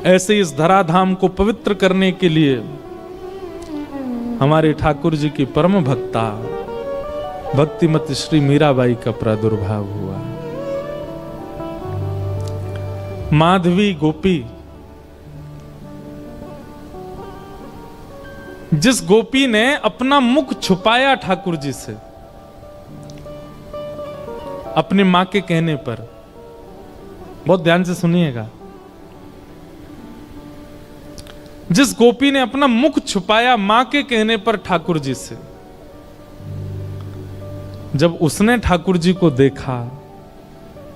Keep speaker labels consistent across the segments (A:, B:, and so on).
A: ऐसे इस धराधाम को पवित्र करने के लिए हमारे ठाकुर जी की परम भक्ता भक्तिमती श्री मीराबाई का प्रादुर्भाव हुआ। माधवी गोपी, जिस गोपी ने अपना मुख छुपाया ठाकुर जी से अपनी मां के कहने पर, बहुत ध्यान से सुनिएगा, जिस गोपी ने अपना मुख छुपाया मां के कहने पर ठाकुर जी से, जब उसने ठाकुर जी को देखा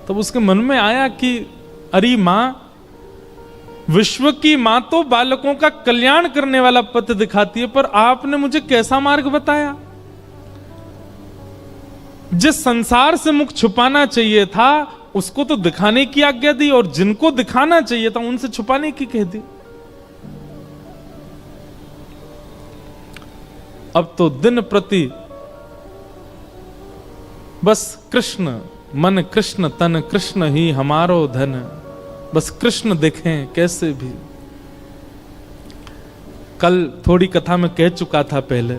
A: तब उसके मन में आया कि अरे मां, विश्व की मां तो बालकों का कल्याण करने वाला पथ दिखाती है, पर आपने मुझे कैसा मार्ग बताया? जिस संसार से मुख छुपाना चाहिए था उसको तो दिखाने की आज्ञा दी, और जिनको दिखाना चाहिए था उनसे छुपाने की कह दी। अब तो दिन प्रति बस कृष्ण, मन कृष्ण तन कृष्ण ही हमारो धन, बस कृष्ण देखें कैसे भी। कल थोड़ी कथा में कह चुका था पहले,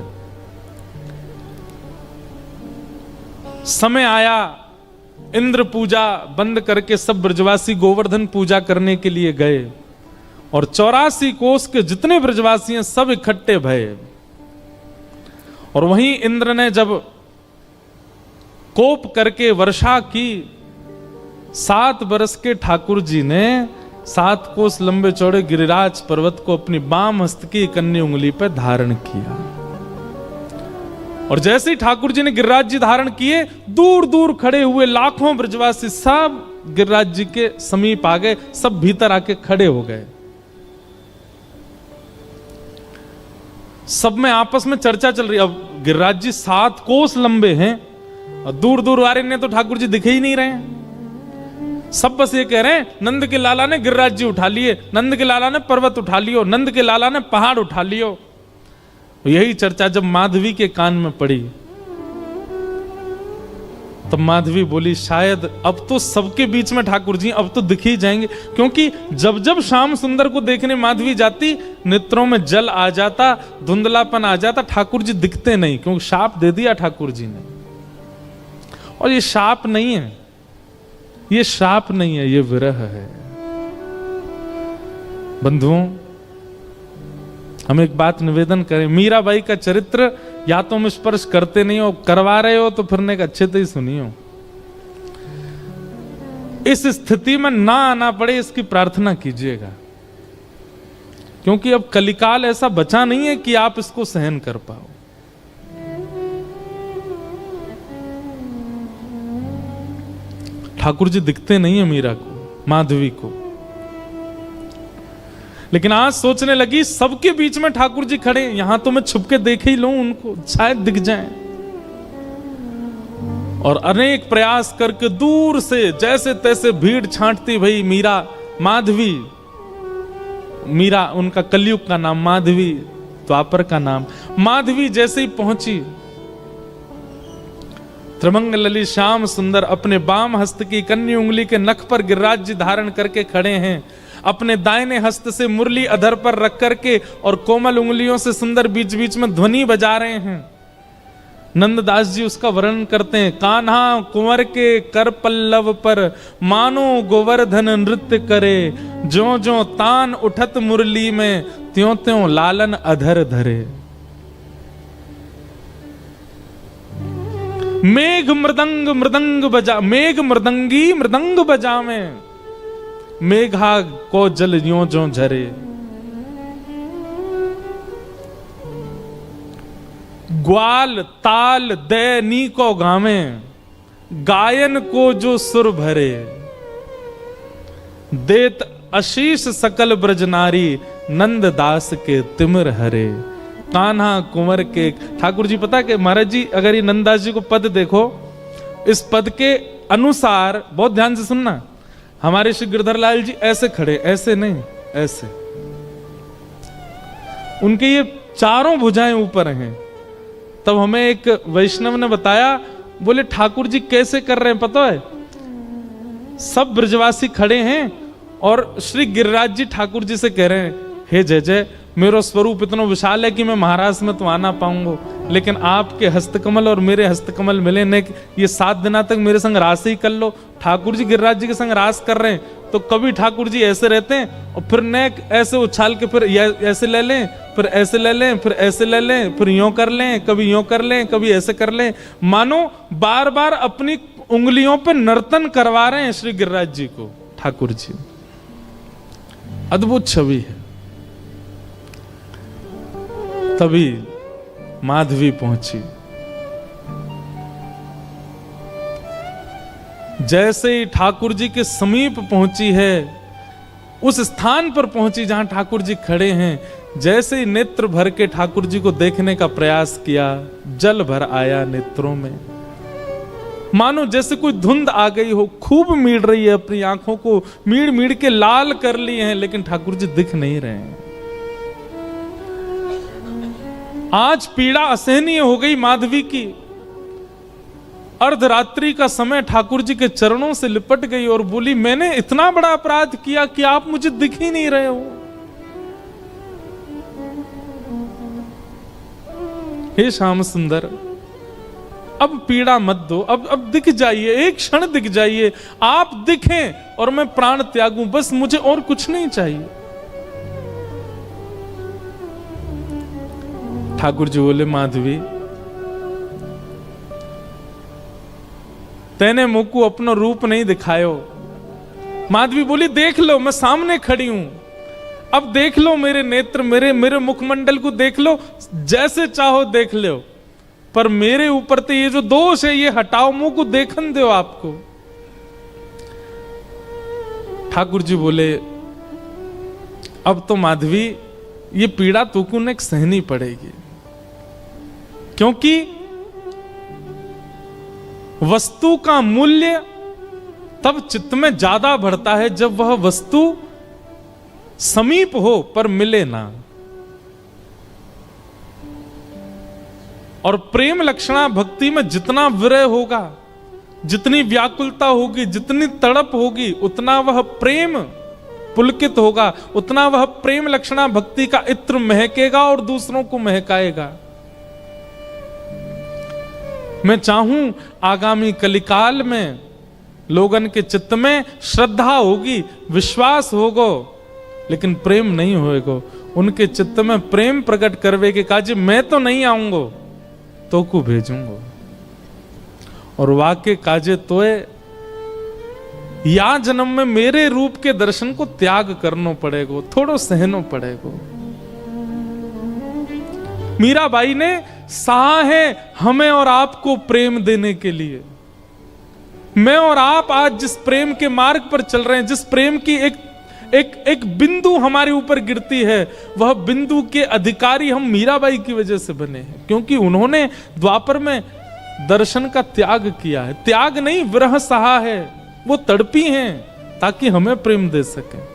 A: समय आया इंद्र पूजा बंद करके सब ब्रजवासी गोवर्धन पूजा करने के लिए गए, और 84 कोस के जितने ब्रजवासी हैं सब इकट्ठे भये। और वहीं इंद्र ने जब कोप करके वर्षा की, 7 बरस के ठाकुर जी ने 7 कोस लंबे चौड़े गिरिराज पर्वत को अपनी बाम हस्त की कन्नी उंगली पर धारण किया। और जैसे ही ठाकुर जी ने गिरिराज जी धारण किए, दूर दूर खड़े हुए लाखों ब्रजवासी सब गिरिराज जी के समीप आ गए, सब भीतर आके खड़े हो गए। सब में आपस में चर्चा चल रही। अब गिरिराज जी 7 कोस लंबे हैं और दूर दूर वाले ने तो ठाकुर जी दिखे ही नहीं रहे हैं। सब बस ये कह रहे हैं, नंद के लाला ने गिरिराज जी उठा लिए, नंद के लाला ने पर्वत उठा लियो, नंद के लाला ने पहाड़ उठा लियो। यही चर्चा जब माधवी के कान में पड़ी तब माधवी बोली, शायद अब तो सबके बीच में ठाकुर जी अब तो दिख ही जाएंगे, क्योंकि जब जब श्याम सुंदर को देखने माधवी जाती, नेत्रों में जल आ जाता, धुंधलापन आ जाता, ठाकुर जी दिखते नहीं, क्योंकि शाप दे दिया ठाकुर जी ने। और ये शाप नहीं है, ये शाप नहीं है, ये विरह है। बंधुओं, हम एक बात निवेदन करें, मीराबाई का चरित्र या तो हम स्पर्श करते नहीं हो, करवा रहे हो तो फिर एक अच्छे से ही सुनियो। इस स्थिति में ना आना पड़े इसकी प्रार्थना कीजिएगा, क्योंकि अब कलिकाल ऐसा बचा नहीं है कि आप इसको सहन कर पाओ। ठाकुर जी दिखते नहीं है मीरा को, माधवी को, लेकिन आज सोचने लगी सबके बीच में ठाकुर जी खड़े, यहां तो मैं छुप के देख ही लूं उनको, शायद दिख जाएं। और अनेक प्रयास करके दूर से जैसे तैसे भीड़ छांटती भई मीरा, माधवी, मीरा उनका कलयुग का नाम, माधवी द्वापर का नाम। माधवी जैसे ही पहुंची, त्रिमंगलली श्याम सुंदर अपने बाम हस्त की कन्नी उंगली के नख पर गिरिराज जी धारण करके खड़े हैं, अपने दाहिने हस्त से मुरली अधर पर रख करके और कोमल उंगलियों से सुंदर बीच बीच में ध्वनि बजा रहे हैं। नंददास जी उसका वर्णन करते हैं, कान्हा कुंवर के कर पल्लव पर मानो गोवर्धन नृत्य करे, ज्यों ज्यों तान उठत मुरली में त्यों त्यों लालन अधर धरे। मेघ मृदंग मृदंग बजा, मेघ मृदंगी मृदंग बजा में, मेघा को जल यों जो झरे। ग्वाल ताल दे नी को गावे, गायन को जो सुर भरे। देत आशीष सकल ब्रज नारी, नंद दास के तिमिर हरे। कान्हा कुंवर के, ठाकुर जी पता कि महाराज जी, अगर ये नंददास जी को पद देखो, इस पद के अनुसार, बहुत ध्यान से सुनना, हमारे श्री गिरधर लाल जी ऐसे खड़े, ऐसे नहीं, ऐसे, उनके ये चारों भुजाएं ऊपर हैं। तब हमें एक वैष्णव ने बताया, बोले ठाकुर जी कैसे कर रहे हैं पता है, सब ब्रजवासी खड़े हैं और श्री गिरिराज जी ठाकुर जी से कह रहे हैं, हे जय जय, मेरा स्वरूप इतना विशाल है कि मैं महाराज में तो आ ना पाऊंगा, लेकिन आपके हस्तकमल और मेरे हस्तकमल मिले ने, ये 7 दिना तक मेरे संग रास ही कर लो। ठाकुर जी गिरिराज जी के संग रास कर रहे हैं तो कभी ठाकुर जी ऐसे रहते हैं और फिर नेक ऐसे उछाल के फिर ऐसे ले लें, फिर ऐसे ले लें, फिर ऐसे ले लें, फिर यूं कर लें, कभी यूं कर लें, कभी ऐसे कर लें, मानो बार बार अपनी उंगलियों पे नर्तन करवा रहे हैं श्री गिरिराज जी को ठाकुर जी। अद्भुत छवि है। तभी माधवी पहुंची। जैसे ही ठाकुर जी के समीप पहुंची है, उस स्थान पर पहुंची जहां ठाकुर जी खड़े हैं, जैसे ही नेत्र भर के ठाकुर जी को देखने का प्रयास किया, जल भर आया नेत्रों में। मानो जैसे कोई धुंध आ गई हो, खूब मीड़ रही है अपनी आंखों को, मीड़ मीड़ के लाल कर लिए हैं, लेकिन ठाकुर जी दिख नहीं रहे हैं। आज पीड़ा असहनीय हो गई माधवी की। अर्धरात्रि का समय ठाकुर जी के चरणों से लिपट गई और बोली, मैंने इतना बड़ा अपराध किया कि आप मुझे दिख ही नहीं रहे हो। हे श्याम सुंदर, अब पीड़ा मत दो, अब दिख जाइए, एक क्षण दिख जाइए, आप दिखें और मैं प्राण त्यागूं, बस मुझे और कुछ नहीं चाहिए। ठाकुर जी बोले, माधवी तेने मुझको अपना रूप नहीं दिखायो। माधवी बोली, देख लो, मैं सामने खड़ी हूं, अब देख लो मेरे नेत्र, मेरे मुखमंडल को देख लो, जैसे चाहो देख लो, पर मेरे ऊपर तो ये जो दोष है ये हटाओ, मुंह को देखन दो आपको। ठाकुर जी बोले, अब तो माधवी ये पीड़ा तुमको ने सहनी पड़ेगी, क्योंकि वस्तु का मूल्य तब चित्त में ज्यादा बढ़ता है जब वह वस्तु समीप हो पर मिले ना। और प्रेम लक्षणा भक्ति में जितना विरह होगा, जितनी व्याकुलता होगी, जितनी तड़प होगी, उतना वह प्रेम पुलकित होगा, उतना वह प्रेम लक्षणा भक्ति का इत्र महकेगा और दूसरों को महकाएगा। मैं चाहूं आगामी कलिकाल में लोगन के चित्त में श्रद्धा होगी, विश्वास होगो, लेकिन प्रेम नहीं होएगो। उनके चित्त में प्रेम प्रकट करवे के काजी मैं तो नहीं आऊंगो, तो को भेजूंगो। और वाक्य काजे तोए या जन्म में मेरे रूप के दर्शन को त्याग करना पड़ेगो, थोड़ो सहनो पड़ेगो। मीराबाई ने सहा है हमें और आपको प्रेम देने के लिए। मैं और आप आज जिस प्रेम के मार्ग पर चल रहे हैं, जिस प्रेम की एक बिंदु हमारे ऊपर गिरती है, वह बिंदु के अधिकारी हम मीराबाई की वजह से बने हैं, क्योंकि उन्होंने द्वापर में दर्शन का त्याग किया है। त्याग नहीं, विरह सहा है, वो तड़पी हैं ताकि हमें प्रेम दे सके।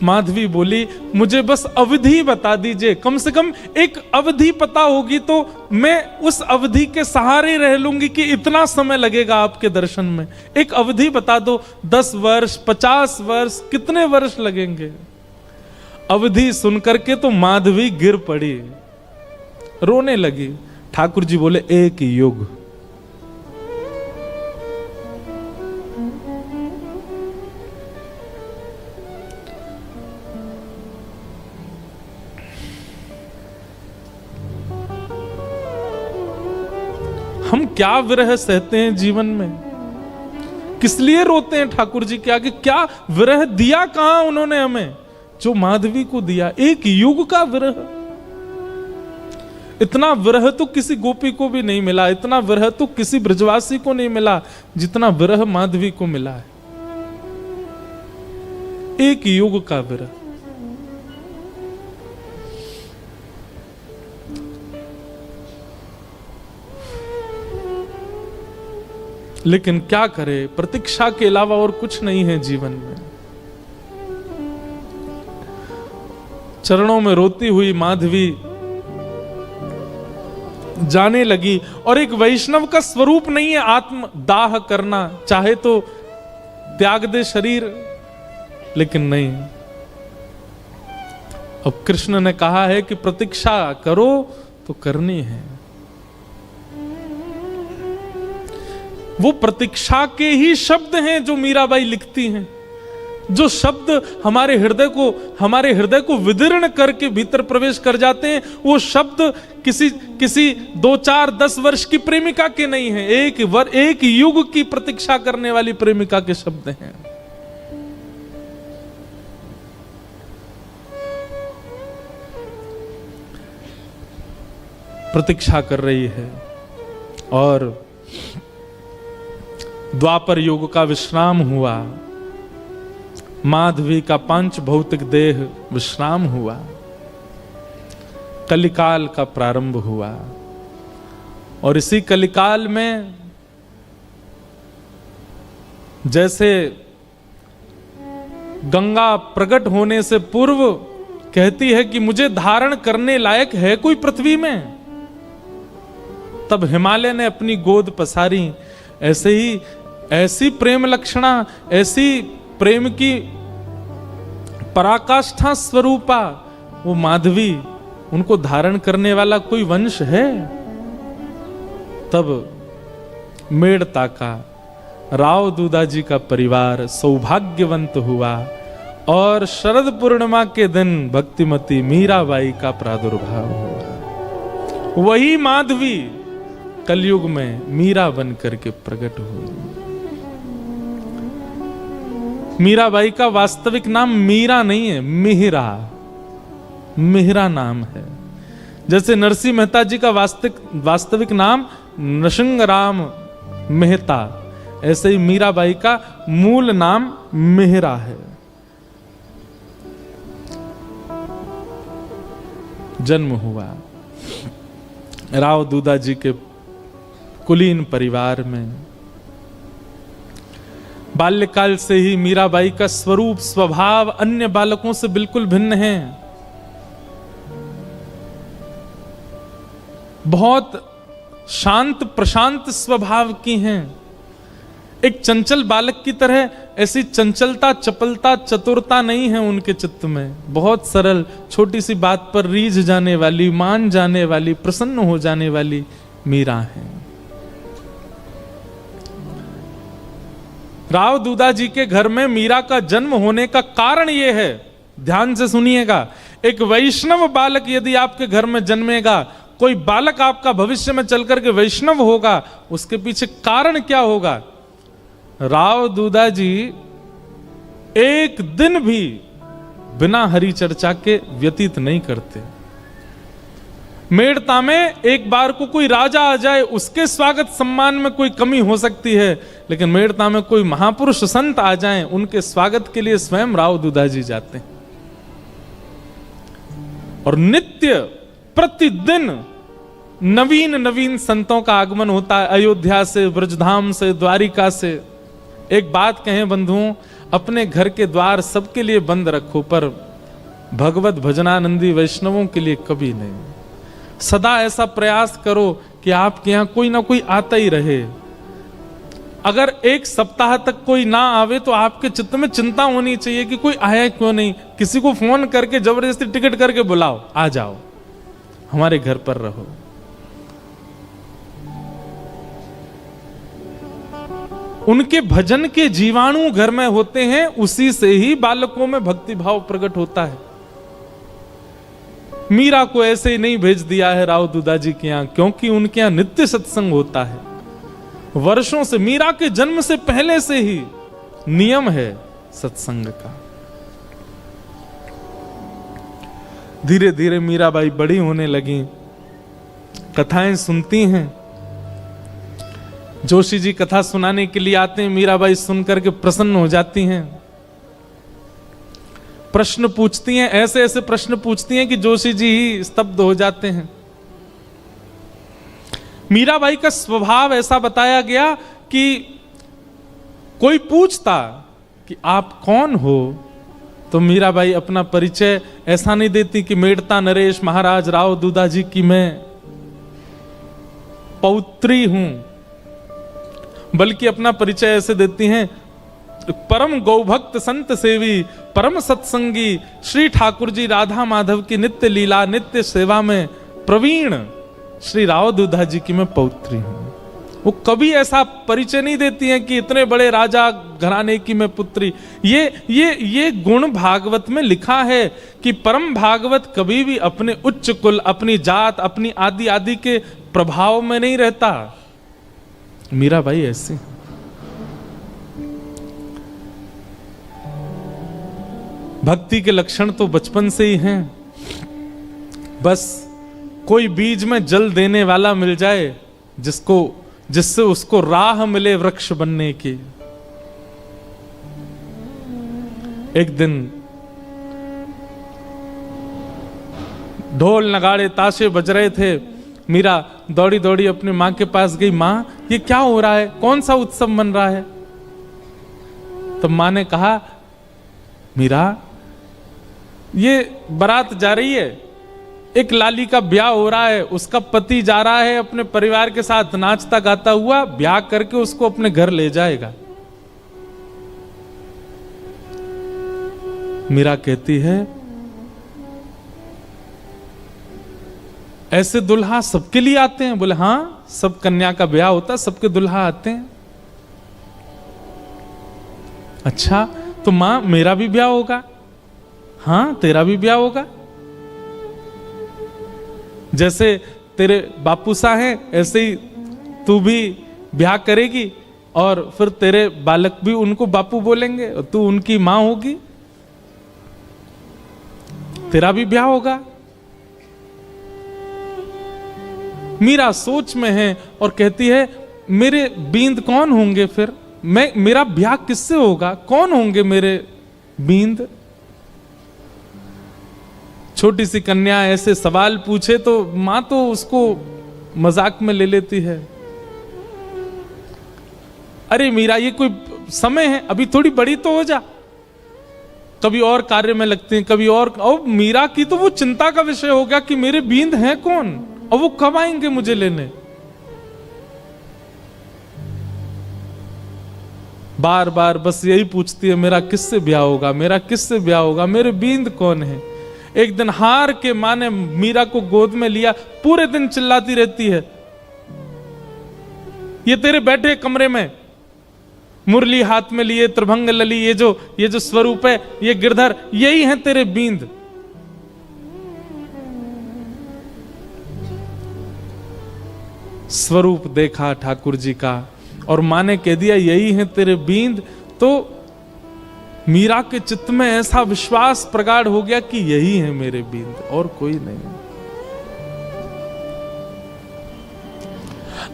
A: माधवी बोली, मुझे बस अवधि बता दीजिए, कम से कम एक अवधि पता होगी तो मैं उस अवधि के सहारे रह लूंगी कि इतना समय लगेगा आपके दर्शन में। एक अवधि बता दो, 10 वर्ष, 50 वर्ष, कितने वर्ष लगेंगे। अवधि सुनकर के तो माधवी गिर पड़ी, रोने लगी। ठाकुर जी बोले, एक युग। हम क्या विरह सहते हैं जीवन में, किस लिए रोते हैं ठाकुर जी के आगे। क्या विरह दिया कहां उन्होंने हमें, जो माधवी को दिया, एक युग का विरह। इतना विरह तो किसी गोपी को भी नहीं मिला, इतना विरह तो किसी ब्रजवासी को नहीं मिला जितना विरह माधवी को मिला है। एक युग का विरह। लेकिन क्या करे, प्रतीक्षा के अलावा और कुछ नहीं है जीवन में। चरणों में रोती हुई माधवी जाने लगी। और एक वैष्णव का स्वरूप नहीं है आत्म दाह करना, चाहे तो त्याग दे शरीर, लेकिन नहीं। अब कृष्ण ने कहा है कि प्रतीक्षा करो तो करनी है। वो प्रतीक्षा के ही शब्द हैं जो मीराबाई लिखती हैं, जो शब्द हमारे हृदय को विदीर्ण करके भीतर प्रवेश कर जाते हैं। वो शब्द किसी 2, 4, 10 वर्ष की प्रेमिका के नहीं हैं, एक युग की प्रतीक्षा करने वाली प्रेमिका के शब्द हैं। प्रतीक्षा कर रही है और द्वापर युग का विश्राम हुआ, माधवी का पांच भौतिक देह विश्राम हुआ, कलिकाल का प्रारंभ हुआ। और इसी कलिकाल में जैसे गंगा प्रकट होने से पूर्व कहती है कि मुझे धारण करने लायक है कोई पृथ्वी में, तब हिमालय ने अपनी गोद पसारी। ऐसे ही ऐसी प्रेम लक्षणा, ऐसी प्रेम की पराकाष्ठा स्वरूपा वो माधवी, उनको धारण करने वाला कोई वंश है। तब मेड़ता का राव दूदाजी का परिवार सौभाग्यवंत हुआ और शरद पूर्णिमा के दिन भक्तिमती मीराबाई का प्रादुर्भाव हुआ। वही माधवी कलयुग में मीरा बन करके प्रकट हुई। मीराबाई का वास्तविक नाम मीरा नहीं है, मिहिरा नाम है। जैसे नरसिंह मेहता जी का वास्तविक नाम नृसिंहराम मेहता, ऐसे ही मीराबाई का मूल नाम मिहिरा है। जन्म हुआ राव दूदाजी के कुलीन परिवार में। बाल्यकाल से ही मीराबाई का स्वरूप स्वभाव अन्य बालकों से बिल्कुल भिन्न है। बहुत शांत प्रशांत स्वभाव की हैं। एक चंचल बालक की तरह ऐसी चंचलता, चपलता, चतुरता नहीं है उनके चित्त में। बहुत सरल, छोटी सी बात पर रीझ जाने वाली, मान जाने वाली, प्रसन्न हो जाने वाली मीरा है। राव दूदाजी के घर में मीरा का जन्म होने का कारण यह है, ध्यान से सुनिएगा। एक वैष्णव बालक यदि आपके घर में जन्मेगा, कोई बालक आपका भविष्य में चलकर के वैष्णव होगा, उसके पीछे कारण क्या होगा? राव दूदाजी एक दिन भी बिना हरि चर्चा के व्यतीत नहीं करते। मेड़ता में एक बार को कोई राजा आ जाए, उसके स्वागत सम्मान में कोई कमी हो सकती है, लेकिन मेड़ता में कोई महापुरुष संत आ जाएं, उनके स्वागत के लिए स्वयं राव दूदाजी जाते हैं। और नित्य प्रतिदिन नवीन संतों का आगमन होता है, अयोध्या से, ब्रजधाम से, द्वारिका से। एक बात कहें बंधुओं, अपने घर के द्वार सबके लिए बंद रखो, पर भगवत भजनानंदी वैष्णवों के लिए कभी नहीं। सदा ऐसा प्रयास करो कि आपके यहां कोई ना कोई आता ही रहे। अगर एक सप्ताह तक कोई ना आवे तो आपके चित्त में चिंता होनी चाहिए कि कोई आया क्यों नहीं। किसी को फोन करके जबरदस्ती टिकट करके बुलाओ, आ जाओ, हमारे घर पर रहो। उनके भजन के जीवाणु घर में होते हैं, उसी से ही बालकों में भक्ति भाव प्रकट होता है। मीरा को ऐसे ही नहीं भेज दिया है राव दूदाजी के यहां, क्योंकि उनके यहां नित्य सत्संग होता है। वर्षों से, मीरा के जन्म से पहले से ही नियम है सत्संग का। धीरे धीरे मीराबाई बड़ी होने लगी, कथाएं सुनती हैं। जोशी जी कथा सुनाने के लिए आते हैं, मीराबाई सुनकर के प्रसन्न हो जाती हैं। प्रश्न पूछती हैं, ऐसे ऐसे प्रश्न पूछती हैं कि जोशी जी ही स्तब्ध हो जाते हैं। मीराबाई का स्वभाव ऐसा बताया गया कि कोई पूछता कि आप कौन हो, तो मीराबाई अपना परिचय ऐसा नहीं देती कि मेड़ता नरेश महाराज राव दूदाजी की मैं पौत्री हूं, बल्कि अपना परिचय ऐसे देती हैं, परम गौभक्त संत सेवी परम सत्संगी श्री ठाकुर जी राधा माधव की नित्य लीला नित्य सेवा में प्रवीण श्री राव दूधा जी की मैं पौत्री हूं। वो कभी ऐसा परिचय नहीं देती हैं कि इतने बड़े राजा घराने की मैं पुत्री। ये गुण भागवत में लिखा है कि परम भागवत कभी भी अपने उच्च कुल, अपनी जात, अपनी आदि आदि के प्रभाव में नहीं रहता। मीराबाई ऐसी भक्ति के लक्षण तो बचपन से ही हैं। बस कोई बीज में जल देने वाला मिल जाए जिससे उसको राह मिले वृक्ष बनने की। एक दिन ढोल नगाड़े ताशे बज रहे थे। मीरा दौड़ी दौड़ी अपनी मां के पास गई। मां, ये क्या हो रहा है? कौन सा उत्सव मन रहा है? तो मां ने कहा, मीरा, ये बारात जा रही है, एक लाली का ब्याह हो रहा है, उसका पति जा रहा है अपने परिवार के साथ नाचता गाता हुआ, ब्याह करके उसको अपने घर ले जाएगा। मीरा कहती है, ऐसे दुल्हा सबके लिए आते हैं? बोले हां, सब कन्या का ब्याह होता, सबके दुल्हा आते हैं। अच्छा, तो मां मेरा भी ब्याह होगा? हां, तेरा भी ब्याह होगा। जैसे तेरे बापू सा हैं ऐसे ही तू भी ब्याह करेगी और फिर तेरे बालक भी उनको बापू बोलेंगे और तू उनकी मां होगी, तेरा भी ब्याह होगा। मीरा सोच में है और कहती है, मेरे बींद कौन होंगे फिर? मेरा ब्याह किससे होगा? कौन होंगे मेरे बींद? छोटी सी कन्या ऐसे सवाल पूछे तो मां तो उसको मजाक में ले लेती है। अरे मीरा, ये कोई समय है, अभी थोड़ी बड़ी तो हो जा। कभी और कार्य में लगते हैं, कभी और मीरा की तो वो चिंता का विषय हो गया कि मेरे बींद हैं कौन और वो कब आएंगे मुझे लेने। बार बार बस यही पूछती है, मेरा किससे ब्याह होगा, मेरा किससे ब्याह होगा, मेरे बींद कौन है। एक दिन हार के मां ने मीरा को गोद में लिया, पूरे दिन चिल्लाती रहती है, ये तेरे बैठे कमरे में मुरली हाथ में लिए त्रिभंग लली, ये जो स्वरूप है, ये गिरधर, यही है तेरे बींद। स्वरूप देखा ठाकुर जी का और मां ने कह दिया यही है तेरे बींद। तो मीरा के चित्त में ऐसा विश्वास प्रगाढ़ हो गया कि यही है मेरे बींद और कोई नहीं।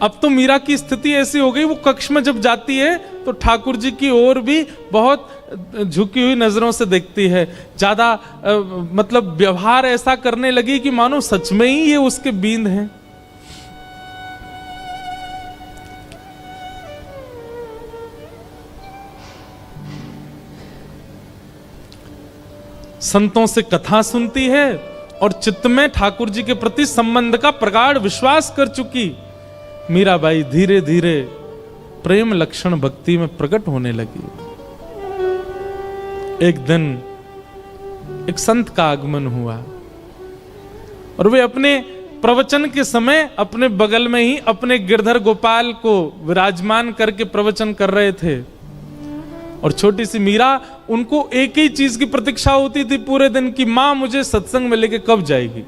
A: अब तो मीरा की स्थिति ऐसी हो गई, वो कक्ष में जब जाती है तो ठाकुर जी की ओर भी बहुत झुकी हुई नजरों से देखती है। ज्यादा मतलब व्यवहार ऐसा करने लगी कि मानो सच में ही ये उसके बींद हैं। संतों से कथा सुनती है और चित्त में ठाकुर जी के प्रति संबंध का प्रगाढ़ विश्वास कर चुकी मीराबाई धीरे धीरे प्रेम लक्षण भक्ति में प्रकट होने लगी। एक दिन एक संत का आगमन हुआ और वे अपने प्रवचन के समय अपने बगल में ही अपने गिरधर गोपाल को विराजमान करके प्रवचन कर रहे थे। और छोटी सी मीरा, उनको एक ही चीज की प्रतीक्षा होती थी पूरे दिन की, मां मुझे सत्संग में लेके कब जाएगी।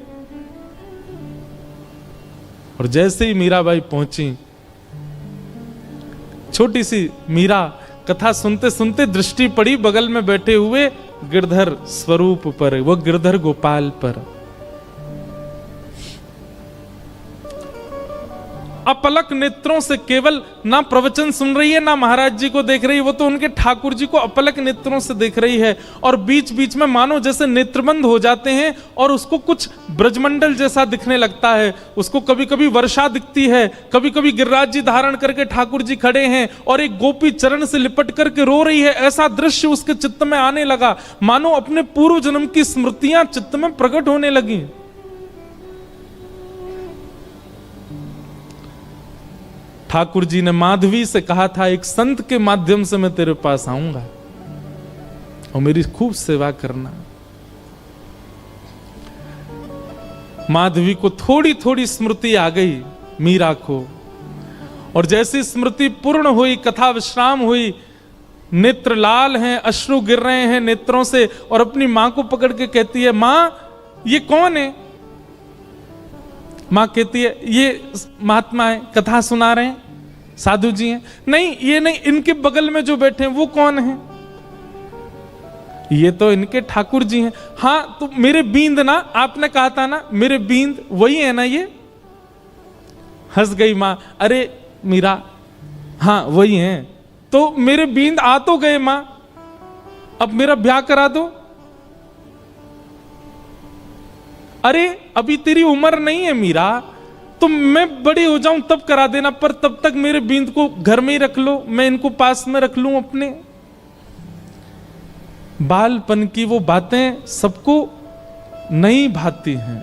A: और जैसे ही मीराबाई पहुंची, छोटी सी मीरा कथा सुनते सुनते दृष्टि पड़ी बगल में बैठे हुए गिरधर स्वरूप पर, वो गिरधर गोपाल पर। अपलक नेत्रों से केवल ना प्रवचन सुन रही है ना महाराज जी को देख रही है, वो तो उनके ठाकुर जी को अपलक नेत्रों से देख रही है। और बीच बीच में मानो जैसे नेत्रबंद हो जाते हैं और उसको कुछ ब्रजमंडल जैसा दिखने लगता है। उसको कभी कभी वर्षा दिखती है, कभी कभी गिरिराज जी धारण करके ठाकुर जी खड़े हैं और एक गोपी चरण से लिपट करके रो रही है। ऐसा दृश्य उसके चित्त में आने लगा, मानो अपने पूर्व जन्म की स्मृतियां चित्त में प्रकट होने लगी। ठाकुर जी ने माधवी से कहा था, एक संत के माध्यम से मैं तेरे पास आऊंगा। और मेरी खूब सेवा करना। माधवी को थोड़ी थोड़ी स्मृति आ गई, मीरा को, और जैसी स्मृति पूर्ण हुई, कथा विश्राम हुई, नेत्र लाल हैं, अश्रु गिर रहे हैं नेत्रों से, और अपनी मां को पकड़ के कहती है, मां ये कौन है? मां कहती है, ये महात्मा है, कथा सुना रहे हैं, साधु जी हैं। नहीं, ये नहीं, इनके बगल में जो बैठे हैं वो कौन है? ये तो इनके ठाकुर जी हैं। हाँ, तो मेरे बींद ना, आपने कहा था ना मेरे बींद, वही है ना ये? हंस गई मां, अरे मीरा, हाँ वही हैं। तो मेरे बींद आ तो गए मां, अब मेरा ब्याह करा दो। अरे अभी तेरी उम्र नहीं है मीरा, तो मैं बड़ी हो जाऊं तब करा देना, पर तब तक मेरे बींद को घर में ही रख लो, मैं इनको पास में रख लूं अपने। बालपन की वो बातें सबको नहीं भाती हैं।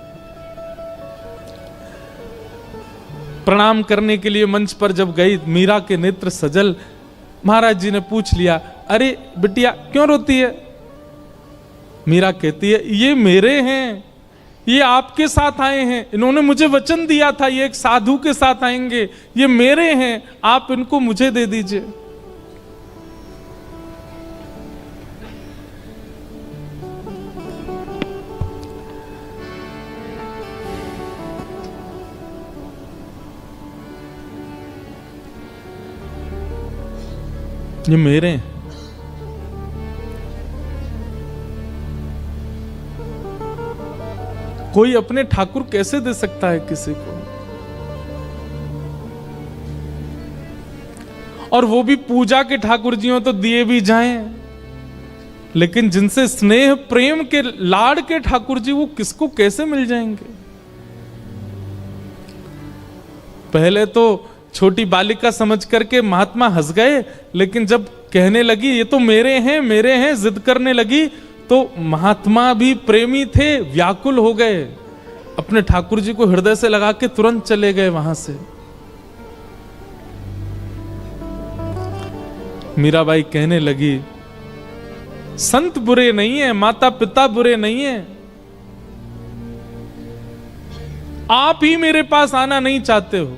A: प्रणाम करने के लिए मंच पर जब गई, मीरा के नेत्र सजल। महाराज जी ने पूछ लिया, अरे बिटिया क्यों रोती है? मीरा कहती है, ये मेरे हैं, ये आपके साथ आए हैं, इन्होंने मुझे वचन दिया था ये एक साधु के साथ आएंगे, ये मेरे हैं, आप इनको मुझे दे दीजिए। ये मेरे हैं। कोई अपने ठाकुर कैसे दे सकता है किसी को? और वो भी पूजा के ठाकुर जी हो तो दिए भी जाएं, लेकिन जिनसे स्नेह प्रेम के लाड़ के ठाकुर जी, वो किसको कैसे मिल जाएंगे? पहले तो छोटी बालिका समझ करके महात्मा हंस गए, लेकिन जब कहने लगी ये तो मेरे हैं जिद करने लगी, तो महात्मा भी प्रेमी थे, व्याकुल हो गए, अपने ठाकुर जी को हृदय से लगा के तुरंत चले गए वहां से। मीराबाई कहने लगी, संत बुरे नहीं है, माता पिता बुरे नहीं है, आप ही मेरे पास आना नहीं चाहते हो।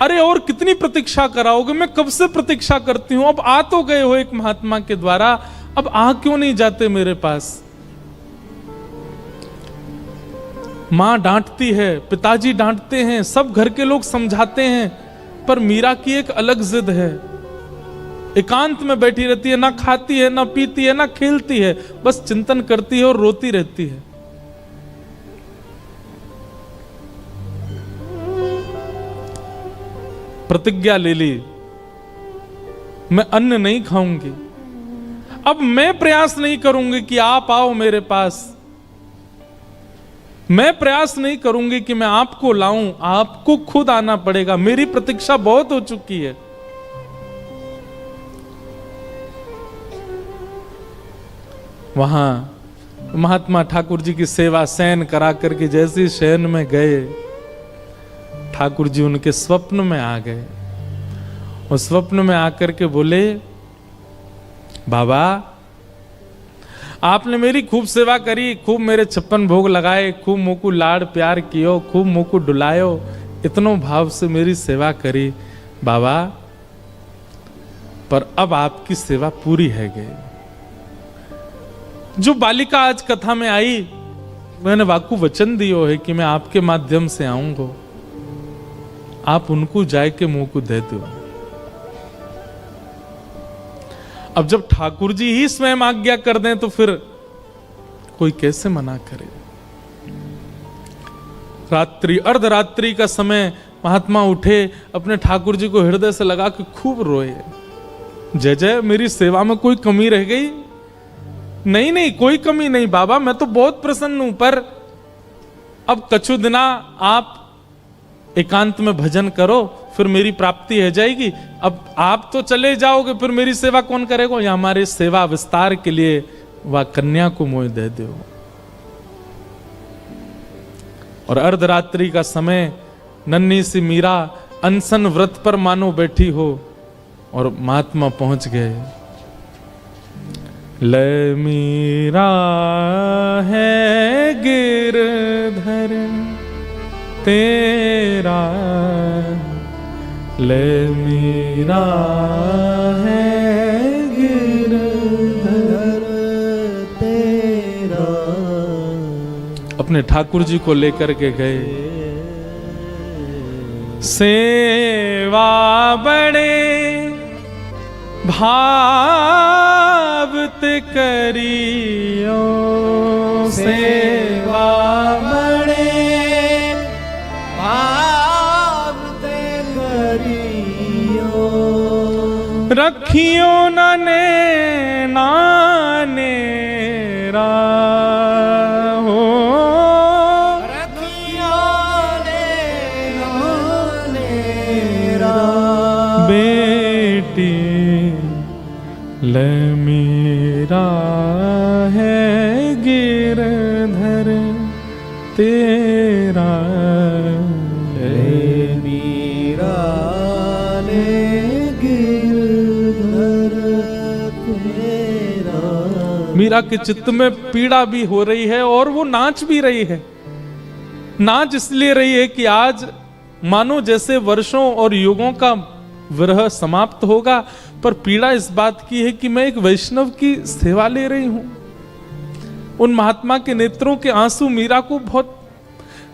A: अरे और कितनी प्रतीक्षा कराओगे? मैं कब से प्रतीक्षा करती हूं, अब आ तो गए हो एक महात्मा के द्वारा, अब आ क्यों नहीं जाते मेरे पास? मां डांटती है, पिताजी डांटते हैं, सब घर के लोग समझाते हैं, पर मीरा की एक अलग जिद है। एकांत में बैठी रहती है, ना खाती है, ना पीती है, ना खेलती है, बस चिंतन करती है और रोती रहती है। प्रतिज्ञा ले ली, मैं अन्न नहीं खाऊंगी, अब मैं प्रयास नहीं करूंगी कि आप आओ मेरे पास, मैं प्रयास नहीं करूंगी कि मैं आपको लाऊं, आपको खुद आना पड़ेगा, मेरी प्रतीक्षा बहुत हो चुकी है। वहां महात्मा ठाकुर जी की सेवा शयन करा करके जैसे शयन में गए, ठाकुर जी उनके स्वप्न में आ गए, और स्वप्न में आकर के बोले, बाबा आपने मेरी खूब सेवा करी, खूब मेरे 56 भोग लगाए, खूब मोकू लाड़ प्यार कियो, खूब मोकू डुलायो, इतनो भाव से मेरी सेवा करी बाबा, पर अब आपकी सेवा पूरी है गई। जो बालिका आज कथा में आई, मैंने वाकू वचन दियो है कि मैं आपके माध्यम से आऊंगा, आप उनको जाए के मुंह को दे दो। अब जब ठाकुर जी ही स्वयं आज्ञा कर दें तो फिर कोई कैसे मना करे? रात्रि अर्धरात्रि का समय महात्मा उठे, अपने ठाकुर जी को हृदय से लगा के खूब रोए, जय जय मेरी सेवा में कोई कमी रह गई? नहीं नहीं कोई कमी नहीं बाबा, मैं तो बहुत प्रसन्न हूं, पर अब कछु दिना आप एकांत में भजन करो, फिर मेरी प्राप्ति हो जाएगी। अब आप तो चले जाओगे, फिर मेरी सेवा कौन करेगा? या हमारे सेवा विस्तार के लिए वह कन्या को मोह दे दो। और अर्धरात्रि का समय, नन्ही सी मीरा अनशन व्रत पर मानो बैठी हो, और महात्मा पहुंच गए। ले मीरा है गिरधर तेरा, ले मीरा है गिरधर तेरा। अपने ठाकुर जी को लेकर के गए, सेवा बड़े भावत करियो, सेवा बड़े भावत करियो, रखियो नाने नानेरा हो, रखियो ने नानेरा। बेटी ले मीरा है गिरधर तेरा, ले मीरा ले गिरधर तेरा। मीरा के चित्त में पीड़ा भी हो रही है और वो नाच भी रही है। नाच इसलिए रही है कि आज मानो जैसे वर्षों और युगों का विरह समाप्त होगा, पर पीड़ा इस बात की है कि मैं एक वैष्णव की सेवा ले रही हूं। उन महात्मा के नेत्रों के आंसू मीरा को बहुत,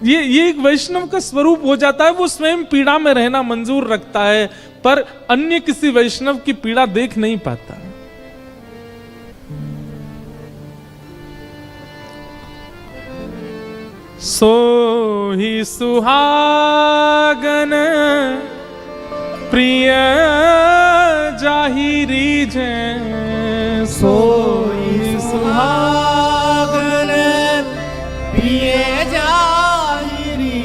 A: ये एक वैष्णव का स्वरूप हो जाता है। वो स्वयं पीड़ा में रहना मंजूर रखता है, पर अन्य किसी वैष्णव की पीड़ा देख नहीं पाता। सो ही सुहागन प्रिय जाहिरी जै, सोई सुहागन प्रिय जाहिरी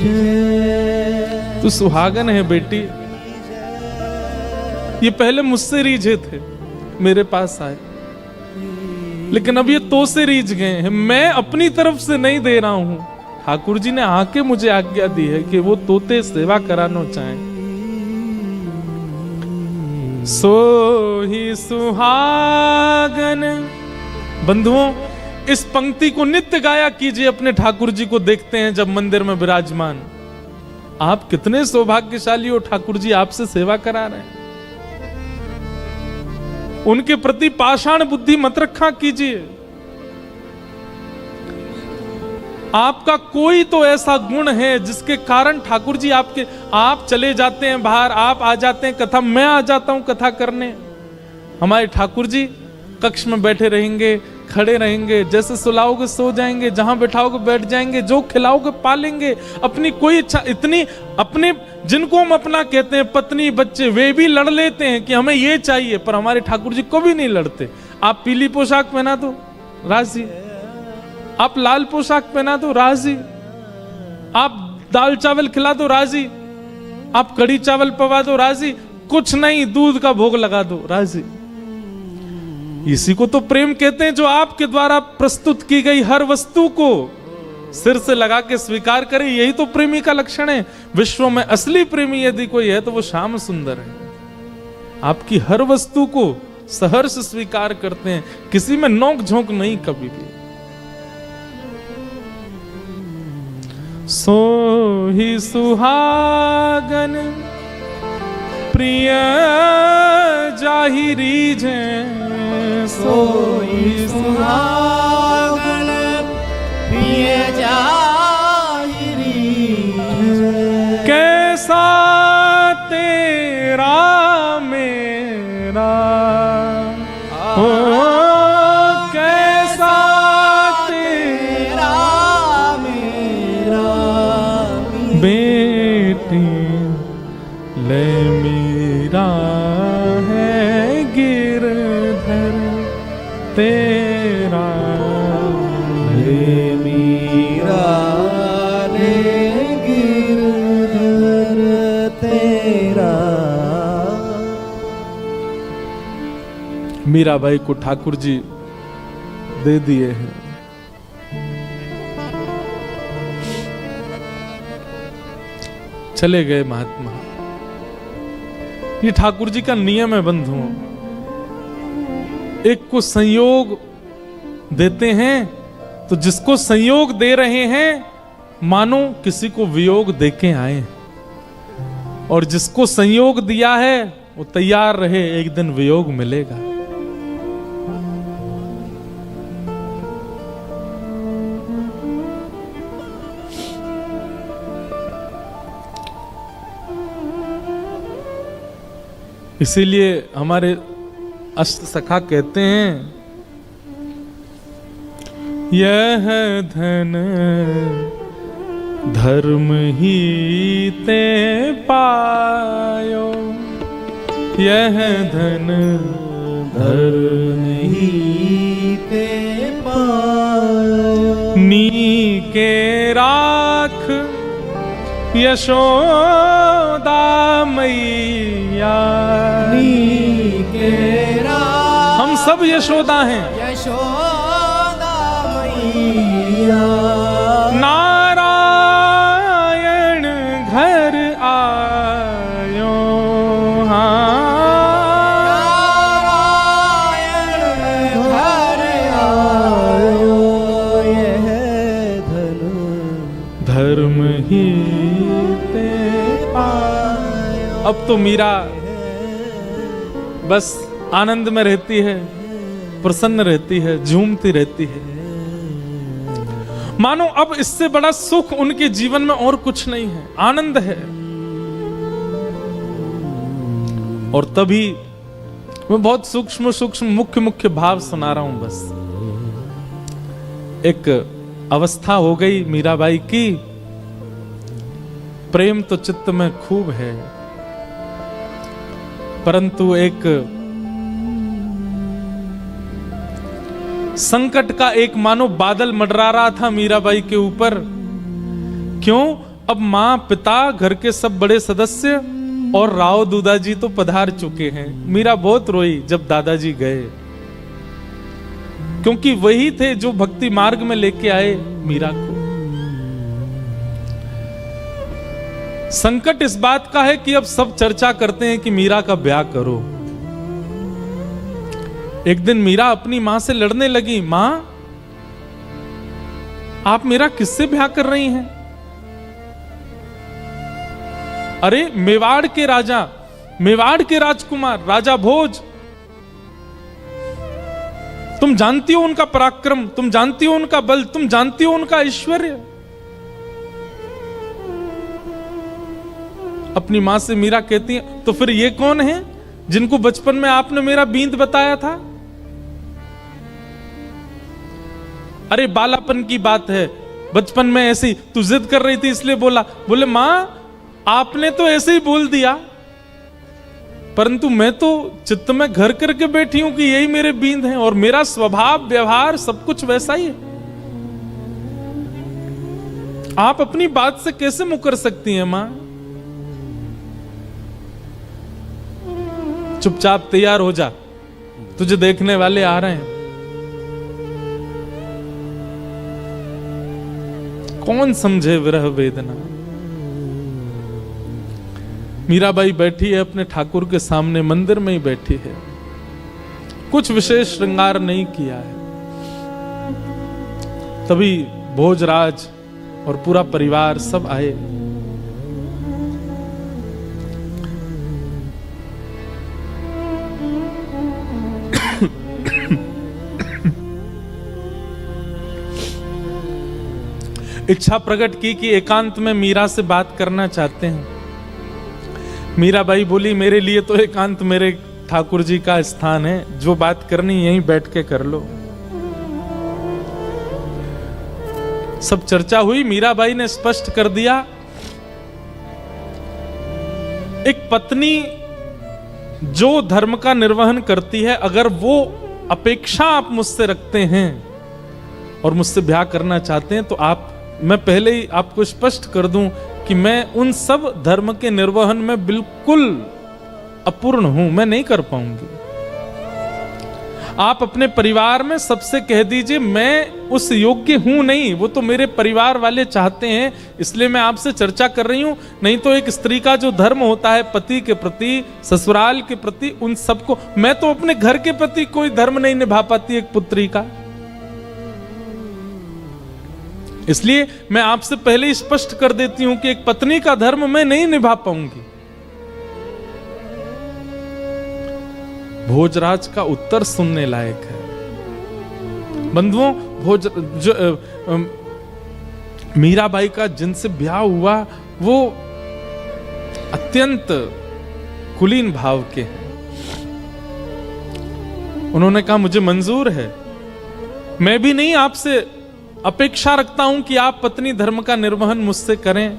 A: जै। तू सुहागन है बेटी, ये पहले मुझसे रीझे थे, मेरे पास आए, लेकिन अब ये तो से रीझ गए हैं। मैं अपनी तरफ से नहीं दे रहा हूं, ठाकुर जी ने आके मुझे आज्ञा दी है कि वो तोते सेवा कराना चाहें। सो ही सुहागन। बंधुओं, इस पंक्ति को नित्य गाया कीजिए। अपने ठाकुर जी को देखते हैं जब मंदिर में विराजमान, आप कितने सौभाग्यशाली हो, ठाकुर जी आपसे सेवा करा रहे हैं। उनके प्रति पाषाण बुद्धि मत रखा कीजिए। आपका कोई तो ऐसा गुण है जिसके कारण ठाकुर जी आप चले जाते हैं बाहर, आप आ जाते हैं कथा, मैं आ जाता हूं कथा करने। हमारे ठाकुर जी कक्ष में बैठे रहेंगे, खड़े रहेंगे, जैसे सुलाओगे सो जाएंगे, जहां बैठाओगे बैठ जाएंगे, जो खिलाओगे पालेंगे। अपनी कोई इच्छा इतनी, अपने जिनको हम अपना कहते हैं पत्नी बच्चे, वे भी लड़ लेते हैं कि हमें ये चाहिए, पर हमारे ठाकुर जी कभी नहीं लड़ते। आप पीली पोशाक पहना दो राजी, आप लाल पोशाक पहना दो राजी, आप दाल चावल खिला दो राजी, आप कड़ी चावल पवा दो राजी, कुछ नहीं दूध का भोग लगा दो राजी। इसी को तो प्रेम कहते हैं, जो आपके द्वारा प्रस्तुत की गई हर वस्तु को सिर से लगा के स्वीकार करे। यही तो प्रेमी का लक्षण है। विश्व में असली प्रेमी यदि कोई है तो वो श्याम सुंदर है। आपकी हर वस्तु को सहर्ष स्वीकार करते हैं, किसी में नोक झोंक नहीं कभी भी। सो ही सुहागन प्रिय जाहिरी जै, सोई सुहागन प्रिय जाहिरी जै। कैसा तेरा मेरा हो, कैसा तेरा मेरा, बेटी ले मीरा है गिरधर तेरा, ले मीरा ले गिरधर तेरा। मीराबाई को ठाकुर जी दे दिए हैं। चले गए महात्मा। ये ठाकुर जी का नियम है बंधुओं। एक को संयोग देते हैं तो जिसको संयोग दे रहे हैं मानो किसी को वियोग देके आए, और जिसको संयोग दिया है वो तैयार रहे, एक दिन वियोग मिलेगा। इसीलिए हमारे अष्ट सखा कहते हैं, यह धन धर्म ही ते पायो, यह धन धर्म ही ते पायो, नी के राख यशोदा मैया,
B: नी के राख
A: हम सब यशोदा हैं,
B: यशोदा मैया,
A: नारायण घर आयो,
B: नारायण घर आयो, यह धन
A: धर्म ही ते पायो। अब तो मीरा बस आनंद में रहती है, प्रसन्न रहती है, झूमती रहती है, मानो अब इससे बड़ा सुख उनके जीवन में और कुछ नहीं है, आनंद है। और तभी मैं बहुत सूक्ष्म सूक्ष्म मुख्य मुख्य भाव सुना रहा हूं। बस एक अवस्था हो गई मीराबाई की, प्रेम तो चित्त में खूब है, परंतु एक संकट का एक मानो बादल मंडरा रहा था मीराबाई के ऊपर। क्यों? अब मां, पिता, घर के सब बड़े सदस्य और राव दूदाजी तो पधार चुके हैं। मीरा बहुत रोई जब दादाजी गए, क्योंकि वही थे जो भक्ति मार्ग में लेके आए मीरा को। संकट इस बात का है कि अब सब चर्चा करते हैं कि मीरा का ब्याह करो। एक दिन मीरा अपनी मां से लड़ने लगी, मां आप मेरा किससे ब्याह कर रही हैं? अरे मेवाड़ के राजा, मेवाड़ के राजकुमार राजा भोज, तुम जानती हो उनका पराक्रम, तुम जानती हो उनका बल, तुम जानती हो उनका ऐश्वर्य। अपनी मां से मीरा कहती है, तो फिर ये कौन है जिनको बचपन में आपने मेरा बींद बताया था? अरे बालापन की बात है, बचपन में ऐसी तू जिद कर रही थी इसलिए बोला। बोले मां आपने तो ऐसे ही बोल दिया, परंतु मैं तो चित्त में घर करके बैठी हूं कि यही मेरे बींद हैं और मेरा स्वभाव व्यवहार सब कुछ वैसा ही है। आप अपनी बात से कैसे मुकर सकती हैं मां? चुपचाप तैयार हो जा, तुझे देखने वाले आ रहे हैं। कौन समझे विरह वेदना। मीराबाई बैठी है अपने ठाकुर के सामने, मंदिर में ही बैठी है, कुछ विशेष श्रृंगार नहीं किया है। तभी भोजराज और पूरा परिवार सब आए। इच्छा प्रकट की कि एकांत में मीरा से बात करना चाहते हैं। मीराबाई बोली, मेरे लिए तो एकांत मेरे ठाकुर जी का स्थान है, जो बात करनी यहीं बैठ के कर लो। सब चर्चा हुई, मीराबाई ने स्पष्ट कर दिया, एक पत्नी जो धर्म का निर्वहन करती है, अगर वो अपेक्षा आप मुझसे रखते हैं और मुझसे ब्याह करना चाहते हैं, तो मैं पहले ही आपको स्पष्ट कर दूं कि मैं उन सब धर्म के निर्वहन में बिल्कुल अपूर्ण हूं, मैं नहीं कर पाऊंगी। आप अपने परिवार में सबसे कह दीजिए मैं उस योग्य हूं नहीं, वो तो मेरे परिवार वाले चाहते हैं इसलिए मैं आपसे चर्चा कर रही हूं। नहीं तो एक स्त्री का जो धर्म होता है पति के प्रति, ससुराल के प्रति, उन सबको, मैं तो अपने घर के प्रति कोई धर्म नहीं निभा पाती एक पुत्री का। इसलिए मैं आपसे पहले ही स्पष्ट कर देती हूं कि एक पत्नी का धर्म मैं नहीं निभा पाऊंगी। भोजराज का उत्तर सुनने लायक है। बंधुओं, मीराबाई का जिनसे ब्याह हुआ वो अत्यंत कुलीन भाव के हैं। उन्होंने कहा मुझे मंजूर है, मैं भी नहीं आपसे अपेक्षा रखता हूं कि आप पत्नी धर्म का निर्वहन मुझसे करें।